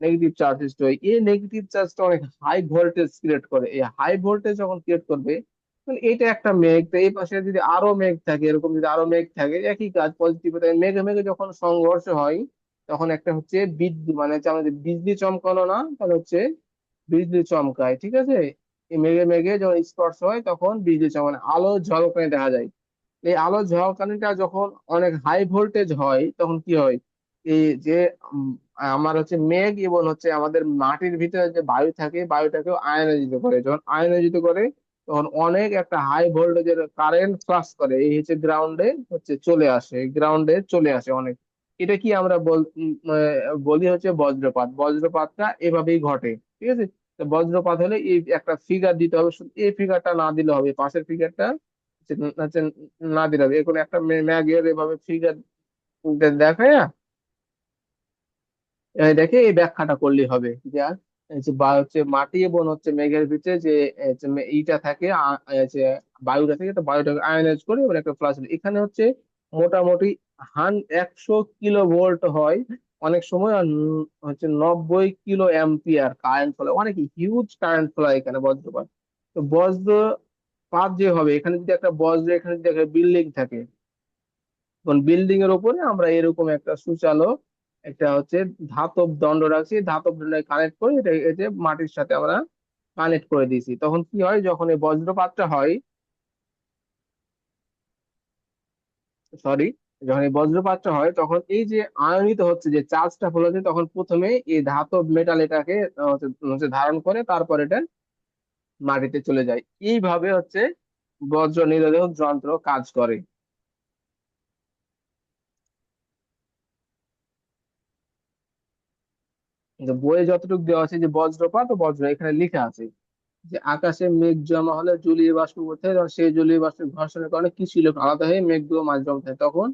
[SPEAKER 1] নেগেটিভ চার্জ সৃষ্টি হয়। এই নেগেটিভ চার্জটা অনেক হাই ভোল্টেজ ক্রিয়েট করে। এই হাই ভোল্টেজ যখন ক্রিয়েট করবে, তাহলে এটা একটা মেঘ। তো এই পাশে যদি আরো মেঘ থাকে, এরকম যদি আরো মেঘ থাকে, একই কাজ, পজিটিভ। মেঘে মেঘে যখন সংঘর্ষ হয়, তখন একটা হচ্ছে বিদ্যুৎ, মানে হচ্ছে আমাদের বিজলি চমকানো না, তাহলে হচ্ছে বিজলি চমকায়, ঠিক আছে? এই মেঘে মেঘে যখন স্পর্শ হয় তখন বিজলি চমকায়, আলো ঝলকানি দেখা যায়। এই আলো ঝলকানিটা যখন অনেক হাই ভোল্টেজ হয়, তখন কি হয়? এই যে উম, আমার হচ্ছে মেঘ এবং হচ্ছে আমাদের মাটির ভিতরে যে বায়ু থাকে, বায়ুটাকেও আয়নায়িত করে। যখন আয়নায়িত করে, তখন অনেক একটা হাই ভোল্টেজের কারেন্ট ফ্লাক্স করে, এই হচ্ছে গ্রাউন্ডে হচ্ছে চলে আসে, গ্রাউন্ডে চলে আসে অনেক। এটা কি আমরা বলি হচ্ছে বজ্রপাত। বজ্রপাতটা এভাবেই ঘটে, ঠিক আছে? তো বজ্রপাত হলে এই একটা ফিগার দিতে হবে, শুধু এই ফিগারটা না দিলে হবে, পাশের ফিগারটা হচ্ছে না দিলে হবে। এখন একটা ম্যাগের এভাবে ফিগার দেখায়, দেখে এই ব্যাখ্যাটা করলেই হবে যে এই যে বা হচ্ছে মাটি এবং হচ্ছে মেঘের ভিতরে যে ইটা থাকে, যে বায়ুটা থাকে, তো বায়ুটাকে আয়নাইজ করে এবার একটা ফ্লাশ। এখানে হচ্ছে মোটামুটি 100 কিলো ভোল্ট হয় অনেক সময়, আর হচ্ছে 90 কিলো অ্যাম্পিয়ার কারেন্ট ফলে, অনেক হিউজ কারেন্ট ফলে এখানে বজ্রপাত। তো বজ্রপাত যে হবে, এখানে যদি একটা বজ্র, এখানে যদি একটা বিল্ডিং থাকে, তখন বিল্ডিং এর উপরে আমরা এরকম একটা সুচালো একটা হচ্ছে ধাতব দণ্ড রাখছি, ধাতব দণ্ড কানেক্ট করে এটা এই যে মাটির সাথে আমরা কানেক্ট করে দিয়েছি। তখন কি হয়, যখন এই বজ্রপাতটা হয়, সরি, যখন এই বজ্রপাতটা হয়, তখন এই যে আয়নিত হচ্ছে যে চার্জটা ফলাচ্ছে, তখন প্রথমে এই ধাতব মেটাল এটাকে হচ্ছে ধারণ করে, তারপর এটা মাটিতে চলে যায়। এইভাবে হচ্ছে বজ্র নিরোধক যন্ত্র কাজ করে। কিন্তু বইয়ে যতটুকু দেওয়া আছে যে বজ্রপাত ও বজ্র, এখানে লেখা আছে যে আকাশে মেঘ জমা হলে জলীয় বাষ্প করতে হয়, তখন সেই জলীয় বাষ্পের ঘর্ষণের কারণে কিছু ইলেকট্রন আলাদা হয়ে মেঘগুলো মাঝ জমতে হয়। তখন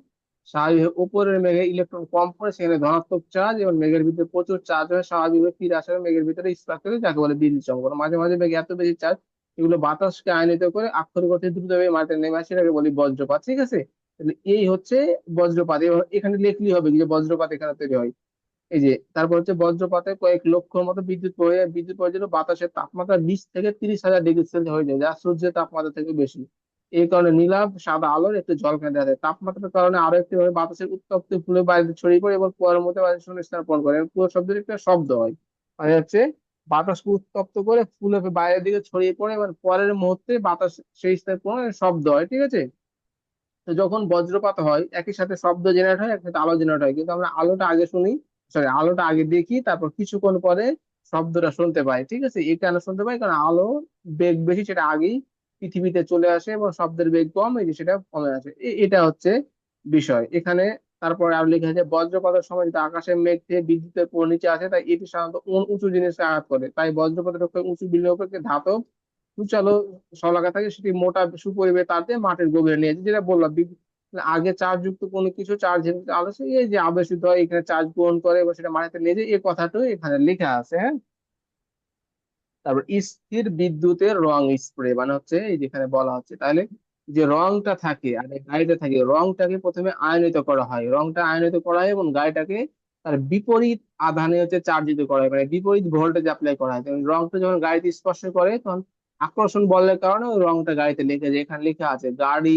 [SPEAKER 1] স্বাভাবিক উপরের মেঘে ইলেকট্রন কম পড়ে, সেখানে ধনাত্মক চার্জ, এবং মেঘের ভিতরে প্রচুর চার্জ হয়, স্বাভাবিকভাবে ফিরে আসে মেঘের ভিতরে স্পার্ক করে, যাকে বলে বিদ্যুৎ চমকানো। মাঝে মাঝে মেঘে এত বেশি চার্জ, এগুলো বাতাসকে আয়নিত করে আক্ষরিক অর্থে দ্রুতভাবে মাটিতে নেমে আসে, সেটাকে বলি বজ্রপাত, ঠিক আছে? তাহলে এই হচ্ছে বজ্রপাত। এখানে লিখলেই হবে যে বজ্রপাত এখানে তৈরি হয়। এই যে তারপর হচ্ছে বজ্রপাতে কয়েক লক্ষর মতো বিদ্যুৎ প্রয়োজন, বাতাসের তাপমাত্রা 20 থেকে 30 হাজার ডিগ্রি সেলসিয়াস হয়ে যায়, যা সূর্যের তাপমাত্রা থেকে বেশি। এই কারণে নীলাভ সাদা আলোর একটু ঝলকানি দেখা যায়। তাপমাত্রার কারণে আরো একটি ভাবে বাতাসের উত্তপ্ত ফুলে বাইরে ছড়িয়ে পড়ে এবং কুয়ার মধ্যে বাতাসের সঙ্গে স্থাপন করে, এবং পুরো শব্দের একটা শব্দ হয়, মানে হচ্ছে বাতাসকে উত্তপ্ত করে ফুলে বাইরের দিকে ছড়িয়ে পড়ে, এবং পরের মুহূর্তে বাতাস সেই স্থানে পৌঁছে শব্দ হয়, ঠিক আছে? তো যখন বজ্রপাত হয়, একই সাথে শব্দ জেনারেট হয়, একসাথে আলো জেনারেট হয়, কিন্তু আমরা আলোটা আগে শুনি, সরি, আলোটা আগে দেখি, তারপর কিছুক্ষণ পরে শব্দটা শুনতে পাই, ঠিক আছে? এই কেন শুনতে পাই? কারণ আলো বেগ বেশি, সেটা আগেই পৃথিবীতে চলে আসে, এবং শব্দের বেগ কম, এই যে সেটা কমে আসে। এটা হচ্ছে বিষয় এখানে। তারপরে আর লেখা আছে বজ্রপাতের সময় যদি আকাশের মেঘ থেকে বিদ্যুতের পুরো নিচে আসে, তাই এটি সাধারণত উঁচু জিনিসকে আঘাত করে, তাই বজ্রপাতের উঁচু বিল্ডিং উপরে ধাতব সূচালো শলাকা থাকে, সেটি মোটা সুপরিবাহী তার দিয়ে মাটির গভীরে নিয়ে যায়। যেটা বললাম, আগে চার্জ যুক্ত কোনো কিছু চার্জ আলোচনা, এই যে আবেশিত হয়, এখানে চার্জ গ্রহণ করে এবং সেটা মাটিতে নিয়ে যায়, এই কথাটাও এখানে লেখা আছে, হ্যাঁ। তারপর স্থির বিদ্যুতের রং স্প্রে, মানে হচ্ছে এই যেখানে বলা হচ্ছে, তাহলে যে রংটা থাকে আর এই গাড়িটা থাকে, রংটাকে প্রথমে আয়নিত করা হয়, রংটা আয়নিত করা হয়, এবং গাড়িটাকে তার বিপরীত আধানে হচ্ছে চার্জিত করা হয়, মানে বিপরীত ভোল্টেজ অ্যাপ্লাই করা হয়। তখন রংটা যখন গাড়িতে স্পর্শ করে, তখন আকর্ষণ বলের কারণে ওই রংটা গাড়িতে লেগে যায়। এখানে লেখা আছে গাড়ি,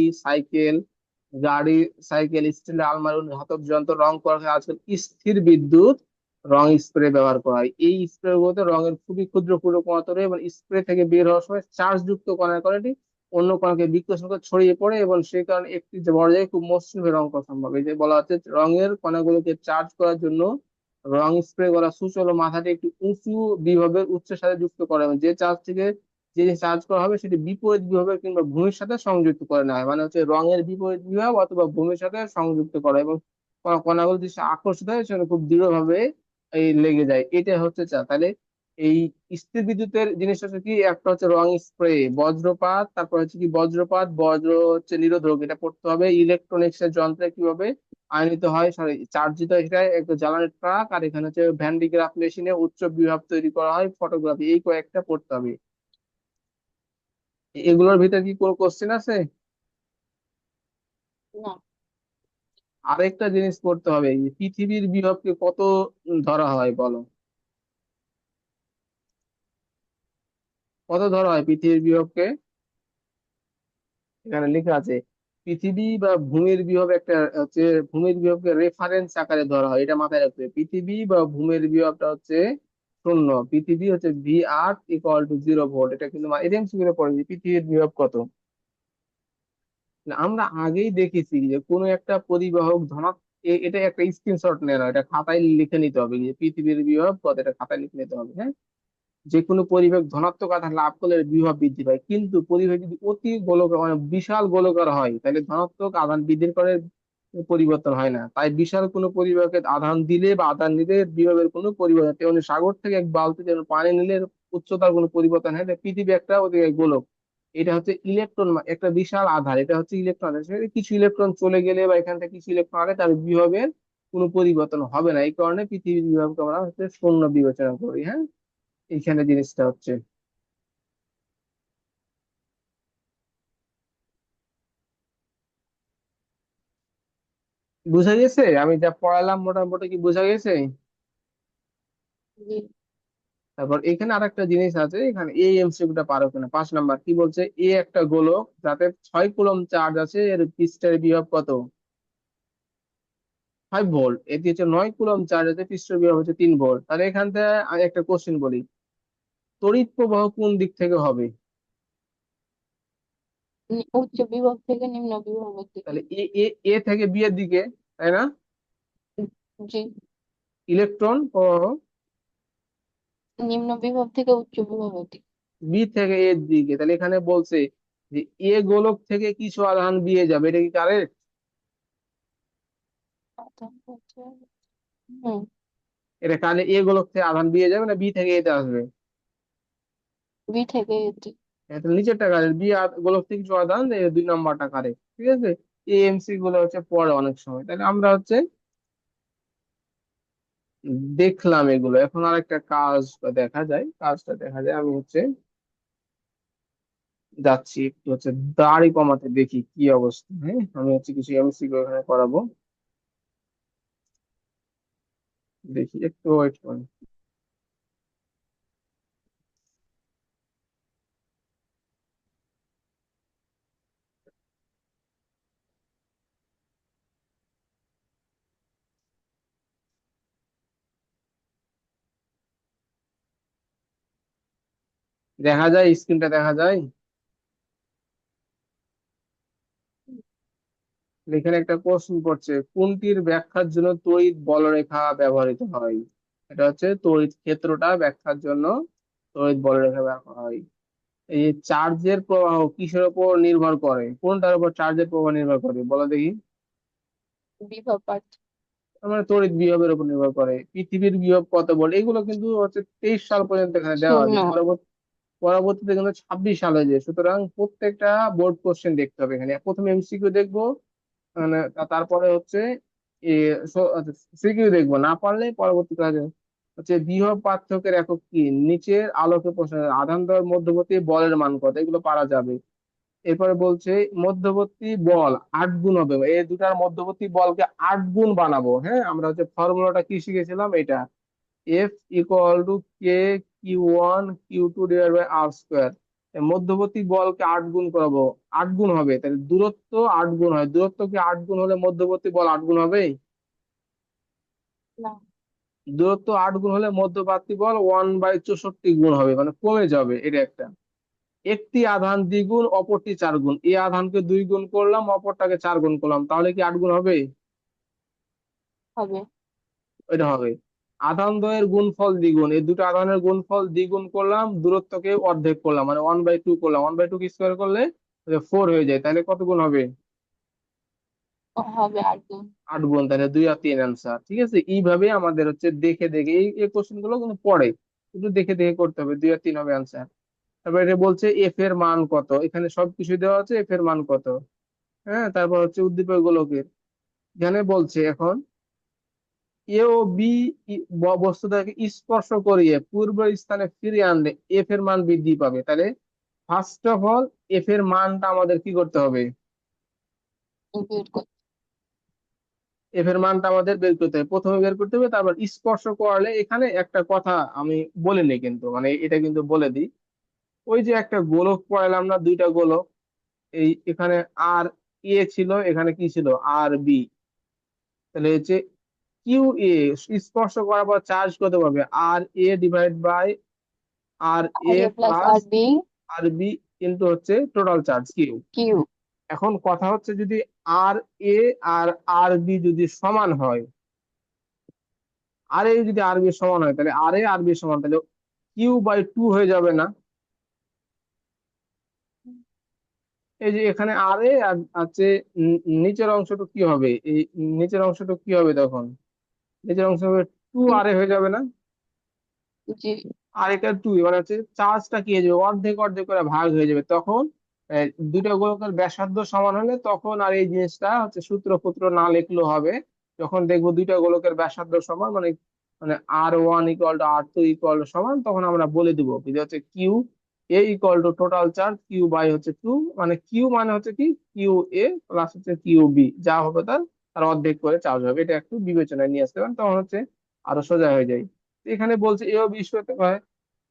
[SPEAKER 1] সাইকেল, স্টিলের আলমারি, ধাতব যন্ত্র রং করা হয়। আজকাল স্থির বিদ্যুৎ রং স্প্রে ব্যবহার করা হয়। এই স্প্রে গুলোতে রঙের খুবই ক্ষুদ্র ক্ষুদ্র কণা তৈরি হয়, এবং স্প্রে থেকে বের হওয়ার সময় চার্জ যুক্ত কণার কণাটি অন্য কণাকে বিকর্ষণ করে ছড়িয়ে পড়ে, এবং সেই কারণে একটি যে বড় জায়গায় খুব মসৃণ ভাবে রং করা সম্ভব। এই যে বলা হচ্ছে রঙের কণাগুলোকে চার্জ করার জন্য রং স্প্রে করা সুচল মাথাটি একটি উঁচু বিভবের উৎসের সাথে যুক্ত করা হবে। যে চার্জ করা হবে সেটি বিপরীত বিভবের কিংবা ভূমির সাথে সংযুক্ত করে নেওয়া হয়, মানে হচ্ছে রঙের বিপরীত বিভব অথবা ভূমির সাথে সংযুক্ত করা, এবং কণাগুলো যদি আকর্ষিত হয় সেটা খুব দৃঢ়ভাবে এই লেগে যায়। এটা হচ্ছে তাহলে এই স্থির বিদ্যুতের জিনিসটা হচ্ছে কি, একটা হচ্ছে রং স্প্রে, বজ্রপাত, তারপর হচ্ছে কি বজ্রপাত, বজ্র হচ্ছে নিরোধক, এটা পড়তে হবে। ইলেকট্রনিক্স এর যন্ত্রে কিভাবে আয়নিত হয়, সরি চার্জিত, এটা একটা জ্বালানি ট্রাক, আর এখানে হচ্ছে ভ্যান্ডিগ্রাফ মেশিনে উচ্চ বিভব তৈরি করা হয়, ফটোগ্রাফি, এই কয়েকটা পড়তে হবে। এগুলোর ভিতরে কি কোনো কোশ্চেন আছে?
[SPEAKER 2] না।
[SPEAKER 1] আরেকটা জিনিস পড়তে হবে, এই পৃথিবীর বিভবকে কত ধরা হয় বলো? কত ধরা হয় পৃথিবীর বিভবকে? এখানে লেখা আছে পৃথিবী বা ভূমির বিভব একটা হচ্ছে, ভূমির বিভবকে রেফারেন্স আকারে ধরা হয়, এটা মাথায় রাখতে হবে। পৃথিবী বা ভূমির বিভবটা হচ্ছে শূন্য, পৃথিবী হচ্ছে V(earth)=0 ভোল্ট, এটা কিন্তু এটা এমসিকিউ পড়েছি, পৃথিবীর বিভব কত। না, আমরা আগেই দেখেছি যে কোনো একটা পরিবাহক ধনাত্মক, এটা একটা স্ক্রিনশট নেওয়া, এটা খাতায় লিখে নিতে হবে যে পৃথিবীর বিভব কত, এটা খাতায় লিখে নিতে হবে, হ্যাঁ। যে কোনো পরিবেশ ধনাত্মক আধান লাভ করলে এর বিভব বৃদ্ধি পায়, কিন্তু পরিবেশ যদি অতি গোলক মানে বিশাল গোলকার হয় তাহলে ধনাত্মক আধান বৃদ্ধির করে পরিবর্তন হয় না। তাই বিশাল কোনো পরিবেশকে আধান দিলে বা আধান নিলে এর বিভবের কোনো পরিবর্তন, তেমনি সাগর থেকে এক বালতিতে পানি নিলে এর উচ্চতার কোনো পরিবর্তন হয় না। পৃথিবী একটা অতি গোলক, এটা হচ্ছে ইলেকট্রন, একটা বিশাল আধার, এটা হচ্ছে ইলেকট্রন, কিছু ইলেকট্রন চলে গেলে বা এখান থেকে কিছু ইলেকট্রন আগে তার বিভবের কোনো পরিবর্তন হবে না, এই কারণে পৃথিবীর বিভবকে আমরা হচ্ছে শূন্য বিবেচনা করি, হ্যাঁ। এইখানে জিনিসটা হচ্ছে, বুঝা গেছে আমি যা পড়ালাম, মোটামুটি কি বুঝা গেছে?
[SPEAKER 2] জি।
[SPEAKER 1] তারপর এখানে আরেকটা জিনিস আছে, এখানে এই এমসিকিউটা পারো কিনা, 5 নাম্বার, কি বলছে, এ একটা গোলক যাতে 6 কুলম্ব চার্জ আছে, এর পৃষ্ঠের বিভব কত? 5 ভোল্ট। এটি হচ্ছে 9 কুলম্ব চার্জ আছে, পৃষ্ঠের বিভব হচ্ছে 3 ভোল্ট। তাহলে এখান থেকে আমি একটা কোশ্চেন বলি, তড়িৎ প্রবাহ কোন দিক থেকে হবে?
[SPEAKER 2] উচ্চ বিভাগ থেকে নিম্ন বিভাগের দিকে।
[SPEAKER 1] তাহলে এ এ এ থেকে বি এর দিকে, তাই না?
[SPEAKER 2] জি।
[SPEAKER 1] ইলেকট্রন প্রবাহ
[SPEAKER 2] নিম্ন বিভাগ থেকে উচ্চ বিভাগের দিকে।
[SPEAKER 1] বি থেকে এর দিকে, তাহলে এখানে বলছে যে এ গোলক থেকে কিছু আধান বিয়ে যাবে, এটা কি কারেক্ট?
[SPEAKER 2] হুম।
[SPEAKER 1] এটা তাহলে এ গোলক থেকে আধান বিয়ে যাবে না বি থেকে এতে আসবে?
[SPEAKER 2] বি থেকে এর দিকে।
[SPEAKER 1] তাহলে নিচেরটা কারেক্ট, বি গোলক থেকে কিছু আধান, 2 নাম্বারটা কারেক্ট, ঠিক আছে। এই এমসি গুলো হচ্ছে পড়ে অনেক সময়, তাহলে আমরা হচ্ছে দেখলাম এগুলো। এখন আরেকটা কাজ দেখা যায়, কাজটা দেখা যায়, আমি হচ্ছে যাচ্ছি একটু হচ্ছে দাড়ি কমাতে, দেখি কি অবস্থা, হ্যাঁ। আমি হচ্ছে কিছু এমসিকিউ এখানে করাবো, দেখি একটু ওয়েট করুন। দেখা যায়, স্ক্রিনটা দেখা যায়? এখানে একটা প্রশ্ন পড়ছে, কোনটির ব্যাখ্যার জন্য তড়িৎ বলরেখা ব্যবহৃত হয়? এটা হচ্ছে তড়িৎ ক্ষেত্রটা ব্যাখ্যার জন্য তড়িৎ বলরেখা ব্যবহার হয়। এই চার্জের প্রবাহ কিসের উপর নির্ভর করে, কোনটার উপর চার্জের প্রবাহ নির্ভর করে বলো দেখি?
[SPEAKER 2] বিভব পার্থক্য।
[SPEAKER 1] তার মানে তড়িৎ বিভবের উপর নির্ভর করে। পৃথিবীর বিভব কত ভোল্ট, এগুলো কিন্তু হচ্ছে 23 সাল পর্যন্ত এখানে দেওয়া আছে,
[SPEAKER 2] 0।
[SPEAKER 1] পরবর্তীতে কিন্তু 26 সাল হয়ে যায়, সুতরাং প্রত্যেকটা বোর্ড কোশ্চেন দেখতে হবে। এখানে প্রথমে এমসিকিউ দেখবো, মানে তারপরে হচ্ছে সিকিউ দেখবো, না পারলে পরবর্তী কাজে হচ্ছে বিভব পার্থক্যের একক কি, নিচের আলোকে প্রশ্ন, আধান দ্বয়ের মধ্যবর্তী বলের মান কত, এগুলো পারা যাবে। এরপরে বলছে মধ্যবর্তী বল 8 গুণ হবে, এই দুটার মধ্যবর্তী বলকে 8 গুণ বানাবো, হ্যাঁ। আমরা হচ্ছে ফর্মুলাটা কি শিখেছিলাম, এটা F=Q1 Q2/r²। মধ্যবর্তী বলকে 8 গুণ করাবো, 8 গুণ হবে, তাহলে দূরত্ব 8 গুণ হয়, দূরত্ব কি 8 গুণ হলে মধ্যবর্তী বল 8 গুণ হবে?
[SPEAKER 2] না।
[SPEAKER 1] দূরত্ব 8 গুণ হলে মধ্যবর্তী বল 1/64 গুণ হবে, মানে কমে যাবে, এটা একটা। একটি আধান দ্বিগুণ, অপরটি 4 গুণ, এই আধানকে 2 গুণ করলাম, অপরটাকে 4 গুণ করলাম, তাহলে কি 8 গুণ হবে?
[SPEAKER 2] হবে।
[SPEAKER 1] এটা হবে। আধান দ্বয়ের গুণফল দ্বিগুণ, এই দুটো আধানের গুণফল দ্বিগুণ করলাম, দূরত্বকে অর্ধেক করলাম, মানে 1/2 করলাম, 1/2 কে স্কোয়ার করলে 4 হয়ে যায়, তাহলে কত গুণ হবে?
[SPEAKER 2] হবে 8 গুণ।
[SPEAKER 1] 8 গুণ, তাহলে 2 আর 3 অ্যান্সার, ঠিক আছে। এইভাবে আমাদের হচ্ছে দেখে দেখে এই এই কোশ্চেন গুলো কিন্তু পড়ে, একটু দেখে দেখে করতে হবে, 2 আর 3 হবে অ্যান্সার। তারপর এটা বলছে এফ এর মান কত, এখানে সবকিছু দেওয়া আছে, এফ এর মান কত। হ্যাঁ, তারপর হচ্ছে উদ্দীপক গোলকের, এখানে বলছে এখন এ ও বি বস্তুটাকে স্পর্শ করিয়ে পূর্ব স্থানে ফিরিয়ে আনলে এফ এর মান বৃদ্ধি পাবে। তাহলে ফার্স্ট অফ অল এফ এর মানটা আমাদের কি করতে হবে?
[SPEAKER 2] বের কর।
[SPEAKER 1] এফ এর মানটা আমাদের বের করতে হবে, প্রথমে বের করতে হবে, তারপর স্পর্শ করলে এখানে একটা কথা আমি বলিনি কিন্তু, মানে এটা কিন্তু বলে দিই। ওই যে একটা গোলক পড়ালাম না, দুইটা গোলক, এই এখানে আর এ ছিল, এখানে কি ছিল, আর বি। তাহলে হচ্ছে কিউ এ স্পর্শ করার পর চার্জ কত পাবে? R A divide by R
[SPEAKER 2] R
[SPEAKER 1] A
[SPEAKER 2] A plus
[SPEAKER 1] plus
[SPEAKER 2] R B
[SPEAKER 1] R B কিন্তু হচ্ছে টোটাল চার্জ কিউ।
[SPEAKER 2] কিউ।
[SPEAKER 1] এখন কথা হচ্ছে যদি আর এ আর আর বি যদি সমান হয়, আর এ যদি আর বি সমান হয়, তাহলে আর এ আর বি সমান, তাহলে কিউ বাই টু হয়ে যাবে না? এই যে এখানে আর এ আর আছে, নিচের অংশটা কি হবে, এই নিচের অংশটা কি হবে তখন? নিচের অংশ হবে টু আর এ হয়ে যাবে না?
[SPEAKER 2] জি।
[SPEAKER 1] আর এটা টু, মানে হচ্ছে চার্জটা কি হয়ে যাবে, অর্ধেক অর্ধেক করে ভাগ হয়ে যাবে তখন। দুইটা গোলকের ব্যাসার্ধ সমান হলে তখন আর এই জিনিসটা হচ্ছে সূত্র পুত্র না লিখলেও হবে। যখন দেখবো দুইটা গোলকের ব্যাসার্ধ সমান, মানে মানে R one equal to R two equal সমান, তখন আমরা বলে দিব যে হচ্ছে Q A equal to total charge Q by হচ্ছে টু, মানে কিউ মানে হচ্ছে কি, কিউ এ প্লাস হচ্ছে কিউ বি, যা হবে তার তার অর্ধেক করে চার্জ হবে। এটা একটু বিবেচনায় নিয়ে আসতে পারেন, তখন হচ্ছে আরো সোজা হয়ে যায়। এখানে বলছে এ ও বি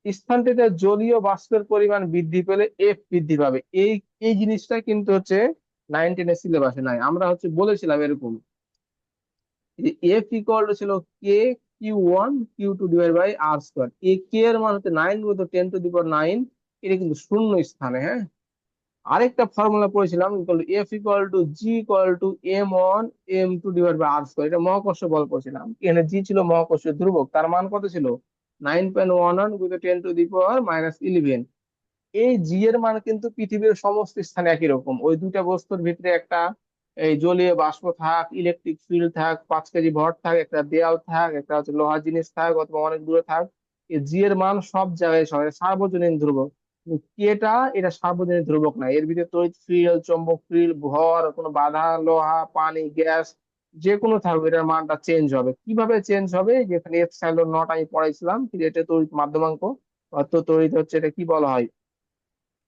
[SPEAKER 1] স্থানটিতে জলীয় বাষ্পের পরিমাণ বৃদ্ধি পেলে এফ বৃদ্ধি পাবে। এই জিনিসটা কিন্তু হচ্ছে 9 10 সিলেবাসে নাই, আমরা হচ্ছে বলেছিলাম এরকম যে এফ ইকুয়াল টু ছিল K Q one Q two divide by R square. এ কে এর মান হচ্ছে 9 × 10⁻৯, এটা কিন্তু শূন্য স্থানে। হ্যাঁ, আরেকটা ফর্মুলা পড়েছিলাম equal to F equal to G equal to M 1 M2 divide by R square, এটা মহাকর্ষ বল পড়ছিলাম। এখানে জি ছিল মহাকর্ষীয় ধ্রুবক, তার মান কত ছিল? 9.11 × 10⁻11। এই জি এর মান কিন্তু পৃথিবীর সমস্ত স্থানে একই রকম। ওই দুইটা বস্তুর ভিতরে একটা এই জলীয় বাষ্প থাক, ইলেকট্রিক ফিল্ড থাক, 5 কেজি ভর থাক, একটা দেয়াল থাক, একটা হচ্ছে লোহার জিনিস থাক, অথবা অনেক দূরে থাক, এই জি এর মান সব জায়গায় সমান, সার্বজনীন ধ্রুবক। কিন্তু কেটা এটা সার্বজনীন ধ্রুবক না, এর ভিতরে তড়িৎ ফিল্ড, চৌম্বক ফিল্ড, ভর, কোনো বাধা, লোহা, পানি, গ্যাস যে কোনো থাকবে, এটার মানটা চেঞ্জ হবে। কিভাবে চেঞ্জ হবে? যেখানে এপসাইলন নট আমি পড়াইছিলাম, এটা তড়িৎ মাধ্যমাঙ্ক, অর্থ তড়িৎ হচ্ছে, এটা কি বলা হয়,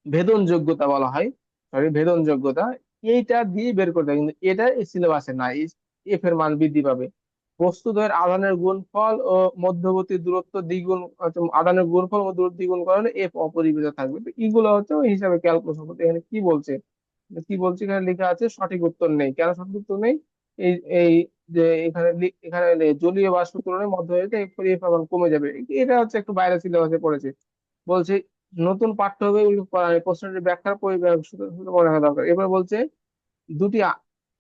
[SPEAKER 1] ভেদন যোগ্যতা বলা হয়, সরি ভেদন যোগ্যতা। এইটা দিয়ে বের করতে হয়, কিন্তু এটা এই সিলেবাসে না। এফ এর মান বৃদ্ধি পাবে বস্তুদ্বয়ের আধানের গুণফল ও মধ্যবর্তী দূরত্ব দ্বিগুণ, আধানের গুণফল ও দূরত্ব দ্বিগুণ করলে এফ অপরিবৃত থাকবে। তো এগুলো হচ্ছে ওই হিসাবে ক্যালকুলেশন করতে। এখানে কি বলছে, কি বলছে, এখানে লেখা আছে সঠিক উত্তর নেই। কেন সঠিক উত্তর নেই? এই এই যে এখানে এখানে জলীয় বাষ্প তুলনায় মধ্যবর্তী এফ এর মান কমে যাবে। এটা হচ্ছে একটু বাইরে সিলেবাসে পড়েছে। বলছে নতুন পাঠ্য বই উল্লেখ করা হয়, প্রশ্নটির ব্যাখ্যার পরিবেশ মনে রাখা দরকার। এবার বলছে দুটি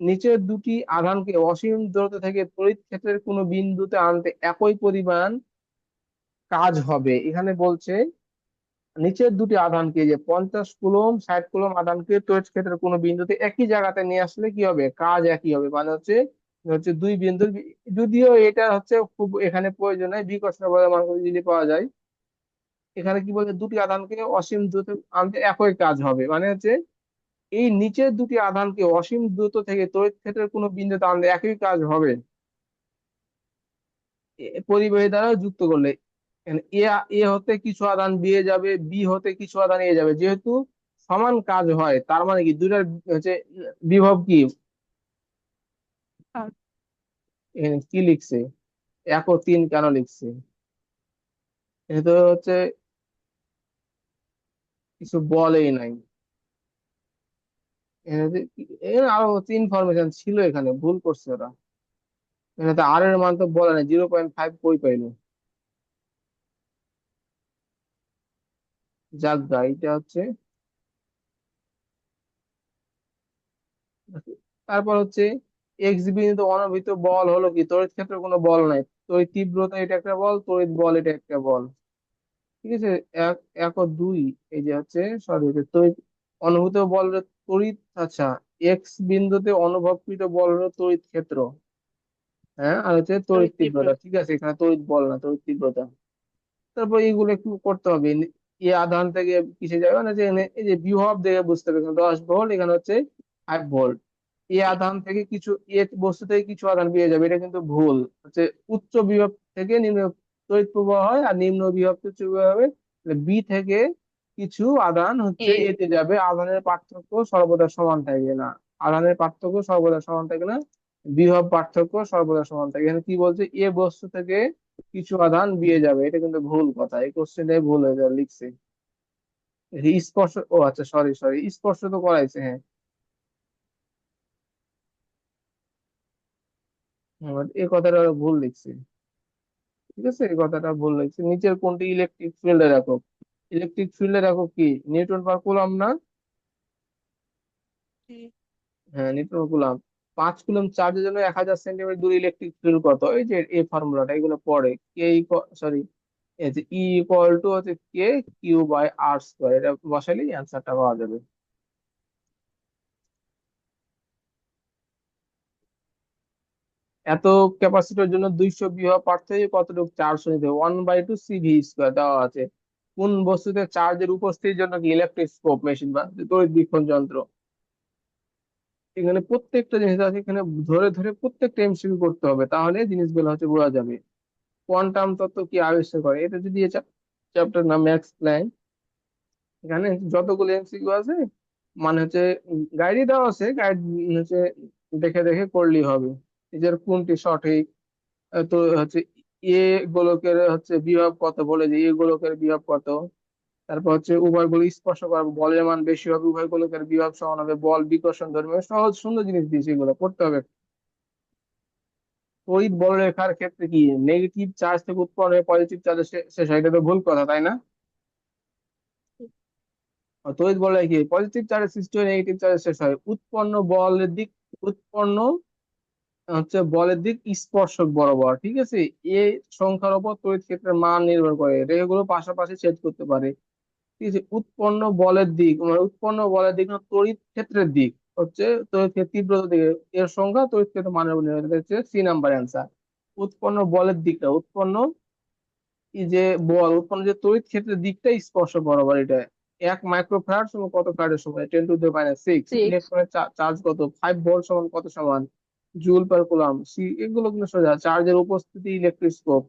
[SPEAKER 1] নিচের দুটি আধানকে অসীম দূরত্ব থেকে তড়িৎ ক্ষেত্রের কোনো বিন্দুতে আনতে একই পরিমাণ কাজ হবে। এখানে বলছে নিচের দুটি আধানকে, যে 50 কুলম 60 কুলম আধানকে তড়িৎ ক্ষেত্রের কোনো বিন্দুতে একই জায়গাতে নিয়ে আসলে কি হবে, কাজ একই হবে। মানে হচ্ছে হচ্ছে দুই বিন্দুর যদিও এটা হচ্ছে খুব এখানে প্রয়োজন হয়, বিকর্ষণ বলের মান যদি পাওয়া যায়। এখানে কি বলছে, দুটি আধানকে অসীম দ্রুত আনতে একই কাজ হবে, মানে হচ্ছে এই নিচের দুটি আধানকে অসীম দ্রুত থেকে তড়িৎ ক্ষেত্রের কোনো বিন্দুতে আনলে একই কাজ হবে পরিবাহী দ্বারা যুক্ত করলে। এখানে এ এ হতে কিছু আধান বিয়ে যাবে, বি হতে কিছু আধান এ যাবে, যেহেতু সমান কাজ হয়, তার মানে কি দুইটার হচ্ছে বিভব কি, এখানে কি লিখছে, 1 ও 3 কেন লিখছে? এটা তো হচ্ছে কিছু বলেই নাই। এখানে আরো ইনফরমেশন ছিল, এখানে ভুল করছে ওরা। এখানে তো আর এর মান তো বলে না, 0.5 কই পাইলো? যাক গা, এটা হচ্ছে। তারপর হচ্ছে এক্স বিন্দুতে অনাবৃত বল হলো কি, তড়িৎ ক্ষেত্রে কোনো বল নাই, তড়িৎ তীব্রতা এটা একটা বল, তড়িৎ বল এটা একটা বল। ঠিক আছে, এক, 1 ও 2, এই যে হচ্ছে সরি তড়িৎ অনুভূত বল হলো তড়িৎ। আচ্ছা, এক্স বিন্দুতে অনুভবকৃত বল হলো তড়িৎ ক্ষেত্র। হ্যাঁ, আর হচ্ছে তড়িৎ
[SPEAKER 2] তড়িৎ
[SPEAKER 1] তীব্রতা।
[SPEAKER 2] তীব্রতা।
[SPEAKER 1] ঠিক আছে, এখানে তড়িৎ বল না, তড়িৎ তীব্রতা। তারপর এইগুলো একটু করতে হবে। এ আধান থেকে কিসে যাবে না, যে এই যে বিভব দেখে বুঝতে হবে, এখানে 10 ভোল্ট, এখানে হচ্ছে 5 ভোল্ট। এ
[SPEAKER 2] জি
[SPEAKER 1] আধান থেকে কিছু, এ বস্তু থেকে কিছু আধান বেরিয়ে যাবে, এটা কিন্তু ভুল হচ্ছে। উচ্চ বিভব থেকে নিম্ন তড়িৎ প্রবাহ হয়, আর নিম্ন বিভব থেকে উচ্চ বিভব হবে। বি থেকে কিছু আধান হচ্ছে
[SPEAKER 2] এ
[SPEAKER 1] এতে যাবে, আধানের পার্থক্য সর্বদা সমান থাকবে না। আধানের পার্থক্য সর্বদা সমান থাকে না, বিভব পার্থক্য সর্বদা সমান থাকে। এখানে কি বলছে, এ বস্তু থেকে কিছু আধান বিয়ে যাবে, এটা কিন্তু ভুল কথা, এই কোশ্চেনে ভুল হয়ে যাবে লিখছে। স্পর্শ, ও আচ্ছা, সরি সরি, স্পর্শ তো করাইছে, হ্যাঁ। এই কথাটা ওরা ভুল লিখছে। ঠিক আছে, এই কথাটা ভুল লিখছে। নিচের কোনটি ইলেকট্রিক ফিল্ডের একক? ইলেকট্রিক ফিল্ডের একক কি, নিউটন পার কুলম্ব না?
[SPEAKER 2] জি।
[SPEAKER 1] হ্যাঁ, নিউটন পার কুলম্ব। 5 কুলম্ব চার্জের জন্য 1000 সেন্টিমিটার দূরে ইলেকট্রিক ফিল্ড কত? এই যে এই ফর্মুলাটা, এগুলো পড়ে। কে, সরি, এই যে ই ইকুয়াল টু হচ্ছে কে কিউ বাই আর স্কোয়ার, এটা বসালেই অ্যান্সারটা পাওয়া যাবে। এত ক্যাপাসিটর জন্য 200 বিভব পার থেকে কতটুকু চার্জ নিতে, 1/2 সিভি স্কোয়ার দেওয়া আছে। কোন বস্তুতে চার্জের উপস্থিতির জন্য কি ইলেকট্রোস্কোপ মেশিন বা তড়িৎ বীক্ষণ যন্ত্র? এখানে প্রত্যেকটা জিনিস আছে, এখানে ধরে ধরে প্রত্যেকটা এমসিকিউ করতে হবে, তাহলে জিনিসগুলো হচ্ছে বোঝা যাবে। কোয়ান্টাম তত্ত্ব কি আবিষ্কার করে, এটা যদি চ্যাপ্টার নাম ম্যাক্স প্ল্যাঙ্ক। এখানে যতগুলো এমসিকিউ আছে, মানে হচ্ছে গাইডই দেওয়া আছে, গাইড হচ্ছে দেখে দেখে করলেই হবে। নিজের কোনটি সঠিক। তো হচ্ছে এ গোলকের হচ্ছে বিভব কত, বলে যে এ গোলকের বিভব কত। তারপর হচ্ছে উভয় গোলক স্পর্শ করা, বলের মান বেশি হবে, উভয় গোলকের বিভব সমান হবে, বল বিকর্ষণ ধর্মী, সহজ সুন্দর জিনিস দিয়েছে, এগুলো পড়তে হবে। তড়িৎ বলরেখার ক্ষেত্রে কি নেগেটিভ চার্জ থেকে উৎপন্ন হয়ে পজিটিভ চার্জে শেষ হয়, এটা তো ভুল কথা, তাই না? আর তড়িৎ বলরেখা কি পজিটিভ চার্জের সৃষ্টি হয়ে নেগেটিভ চার্জে শেষ হয়, উৎপন্ন বলের দিক, উৎপন্ন হচ্ছে বলের দিক স্পর্শক বরাবর, ঠিক আছে। এ সংখ্যার উপর তড়িৎ ক্ষেত্রের মান নির্ভর করে, রেখাগুলো পাশাপাশি ছেদ করতে পারে। ঠিক আছে, উৎপন্ন বলের দিক, মানে উৎপন্ন বলের দিক না তড়িৎ ক্ষেত্রের দিক, হচ্ছে তড়িৎ ক্ষেত্রের তীব্রতা দিকে, এর সংখ্যা তড়িৎ ক্ষেত্রের মানের উপর নির্ভর করে। এটা হচ্ছে সি নাম্বার অ্যান্সার। উৎপন্ন বলের দিকটা, উৎপন্ন এই যে বল উৎপন্ন যে তড়িৎ ক্ষেত্রের দিকটা স্পর্শ বরাবর, এটা 1 মাইক্রোফ্যারাড সমান কত ফ্যারাডের সমান, 10⁻⁶।
[SPEAKER 2] 6।
[SPEAKER 1] ইলেকট্রনের চার্জ কত, 5 ভোল্ট সমান কত সমান, জুল পার কুলম্ব। সি, এগুলো কিন্তু সোজা, চার্জের উপস্থিতি ইলেকট্রোস্কোপ।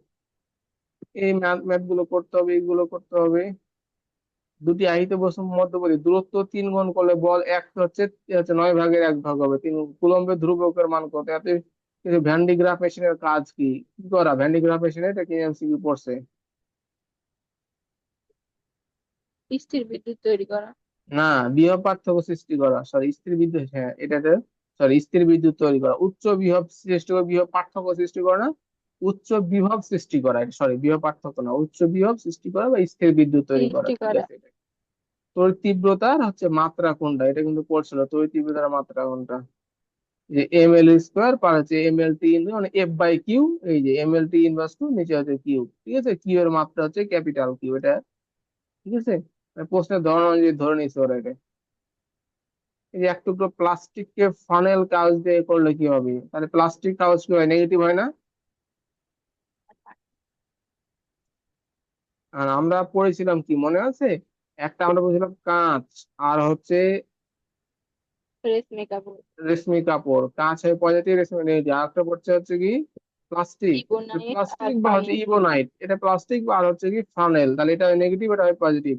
[SPEAKER 1] এই ম্যাথ গুলো করতে হবে, এগুলো করতে হবে। দুটি আহিত বস্তুর মধ্যবর্তী দূরত্ব 3 গুণ করলে বল এক হচ্ছে, 9 ভাগের 1 ভাগ হবে। 3 কুলম্বের ধ্রুবকের মান কত, এতে কিন্তু ভ্যান ডি গ্রাফ মেশিনের কাজ কি, কি করা ভ্যান ডি গ্রাফ মেশিনে, এটা কি এমসিকিউ পড়ছে।
[SPEAKER 2] স্থির বিদ্যুৎ তৈরি করা।
[SPEAKER 1] না, বিভব পার্থক্য সৃষ্টি করা, সরি স্থির বিদ্যুৎ, হ্যাঁ এটাতে, সরি স্থির বিদ্যুৎ তৈরি করা। উচ্চ বিভব সৃষ্টি করে, বিভব পার্থক্য সৃষ্টি করা না, উচ্চ বিভব সৃষ্টি করা, সরি বিভব পার্থক্য না, উচ্চ বিভব সৃষ্টি করা বা স্থির বিদ্যুৎ তৈরি করা,
[SPEAKER 2] সৃষ্টি
[SPEAKER 1] ঠিক
[SPEAKER 2] করা।
[SPEAKER 1] আছে। তড়িৎ তীব্রতার হচ্ছে মাত্রা কোনটা, এটা কিন্তু পড়ছিল, তড়িৎ তীব্রতার মাত্রা কোনটা। যে এম এল স্কোয়ার পার হচ্ছে এম এল টি ইনটু মানে এফ বাই কিউ, এই যে M L T inverse to নিচে হচ্ছে কিউ, ঠিক আছে। কিউ এর মাত্রা হচ্ছে ক্যাপিটাল কিউ, এটা ঠিক আছে। প্রশ্নের ধরন অনুযায়ী ধরে নিচ্ছে ওরা এটা। এই যে এক টুকরো প্লাস্টিককে ফানেল কাগজ দিয়ে করলে কি হবে, তাহলে প্লাস্টিক কাগজ কি হয়, নেগেটিভ হয় না? আর আমরা পড়েছিলাম কি মনে আছে, একটা আমরা পড়েছিলাম কাঁচ, আর হচ্ছে
[SPEAKER 2] রেশমি কাপড়।
[SPEAKER 1] রেশমি কাপড়। কাঁচ হয় পজিটিভ, রেশমি নেগেটিভ। আর একটা পড়ছে হচ্ছে কি প্লাস্টিক।
[SPEAKER 2] ইবোনাইট আর
[SPEAKER 1] প্লাস্টিক বা
[SPEAKER 2] পানি।
[SPEAKER 1] হচ্ছে ইবোনাইট, এটা প্লাস্টিক বা আর হচ্ছে কি ফানেল, তাহলে এটা নেগেটিভ, এটা হয় পজিটিভ।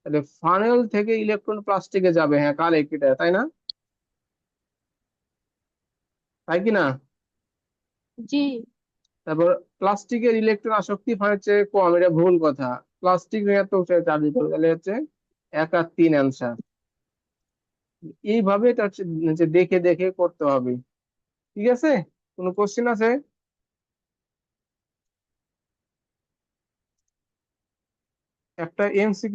[SPEAKER 1] তাহলে ফানেল থেকে ইলেকট্রন প্লাস্টিকে যাবে, হ্যাঁ কারেক্ট, এটা তাই না, তাই কি না?
[SPEAKER 2] জি।
[SPEAKER 1] তারপর প্লাস্টিকের ইলেকট্রন আসক্তি ফানেলের চেয়ে কম, এটা ভুল কথা। প্লাস্টিক ঋণাত্মক চার্জ চার্জ দিতে হবে, তাহলে হচ্ছে 1 আর 3 অ্যান্সার। এইভাবে এটা হচ্ছে যে দেখে দেখে করতে হবে, ঠিক আছে। কোনো কোশ্চেন আছে? একটা এমসিকিউ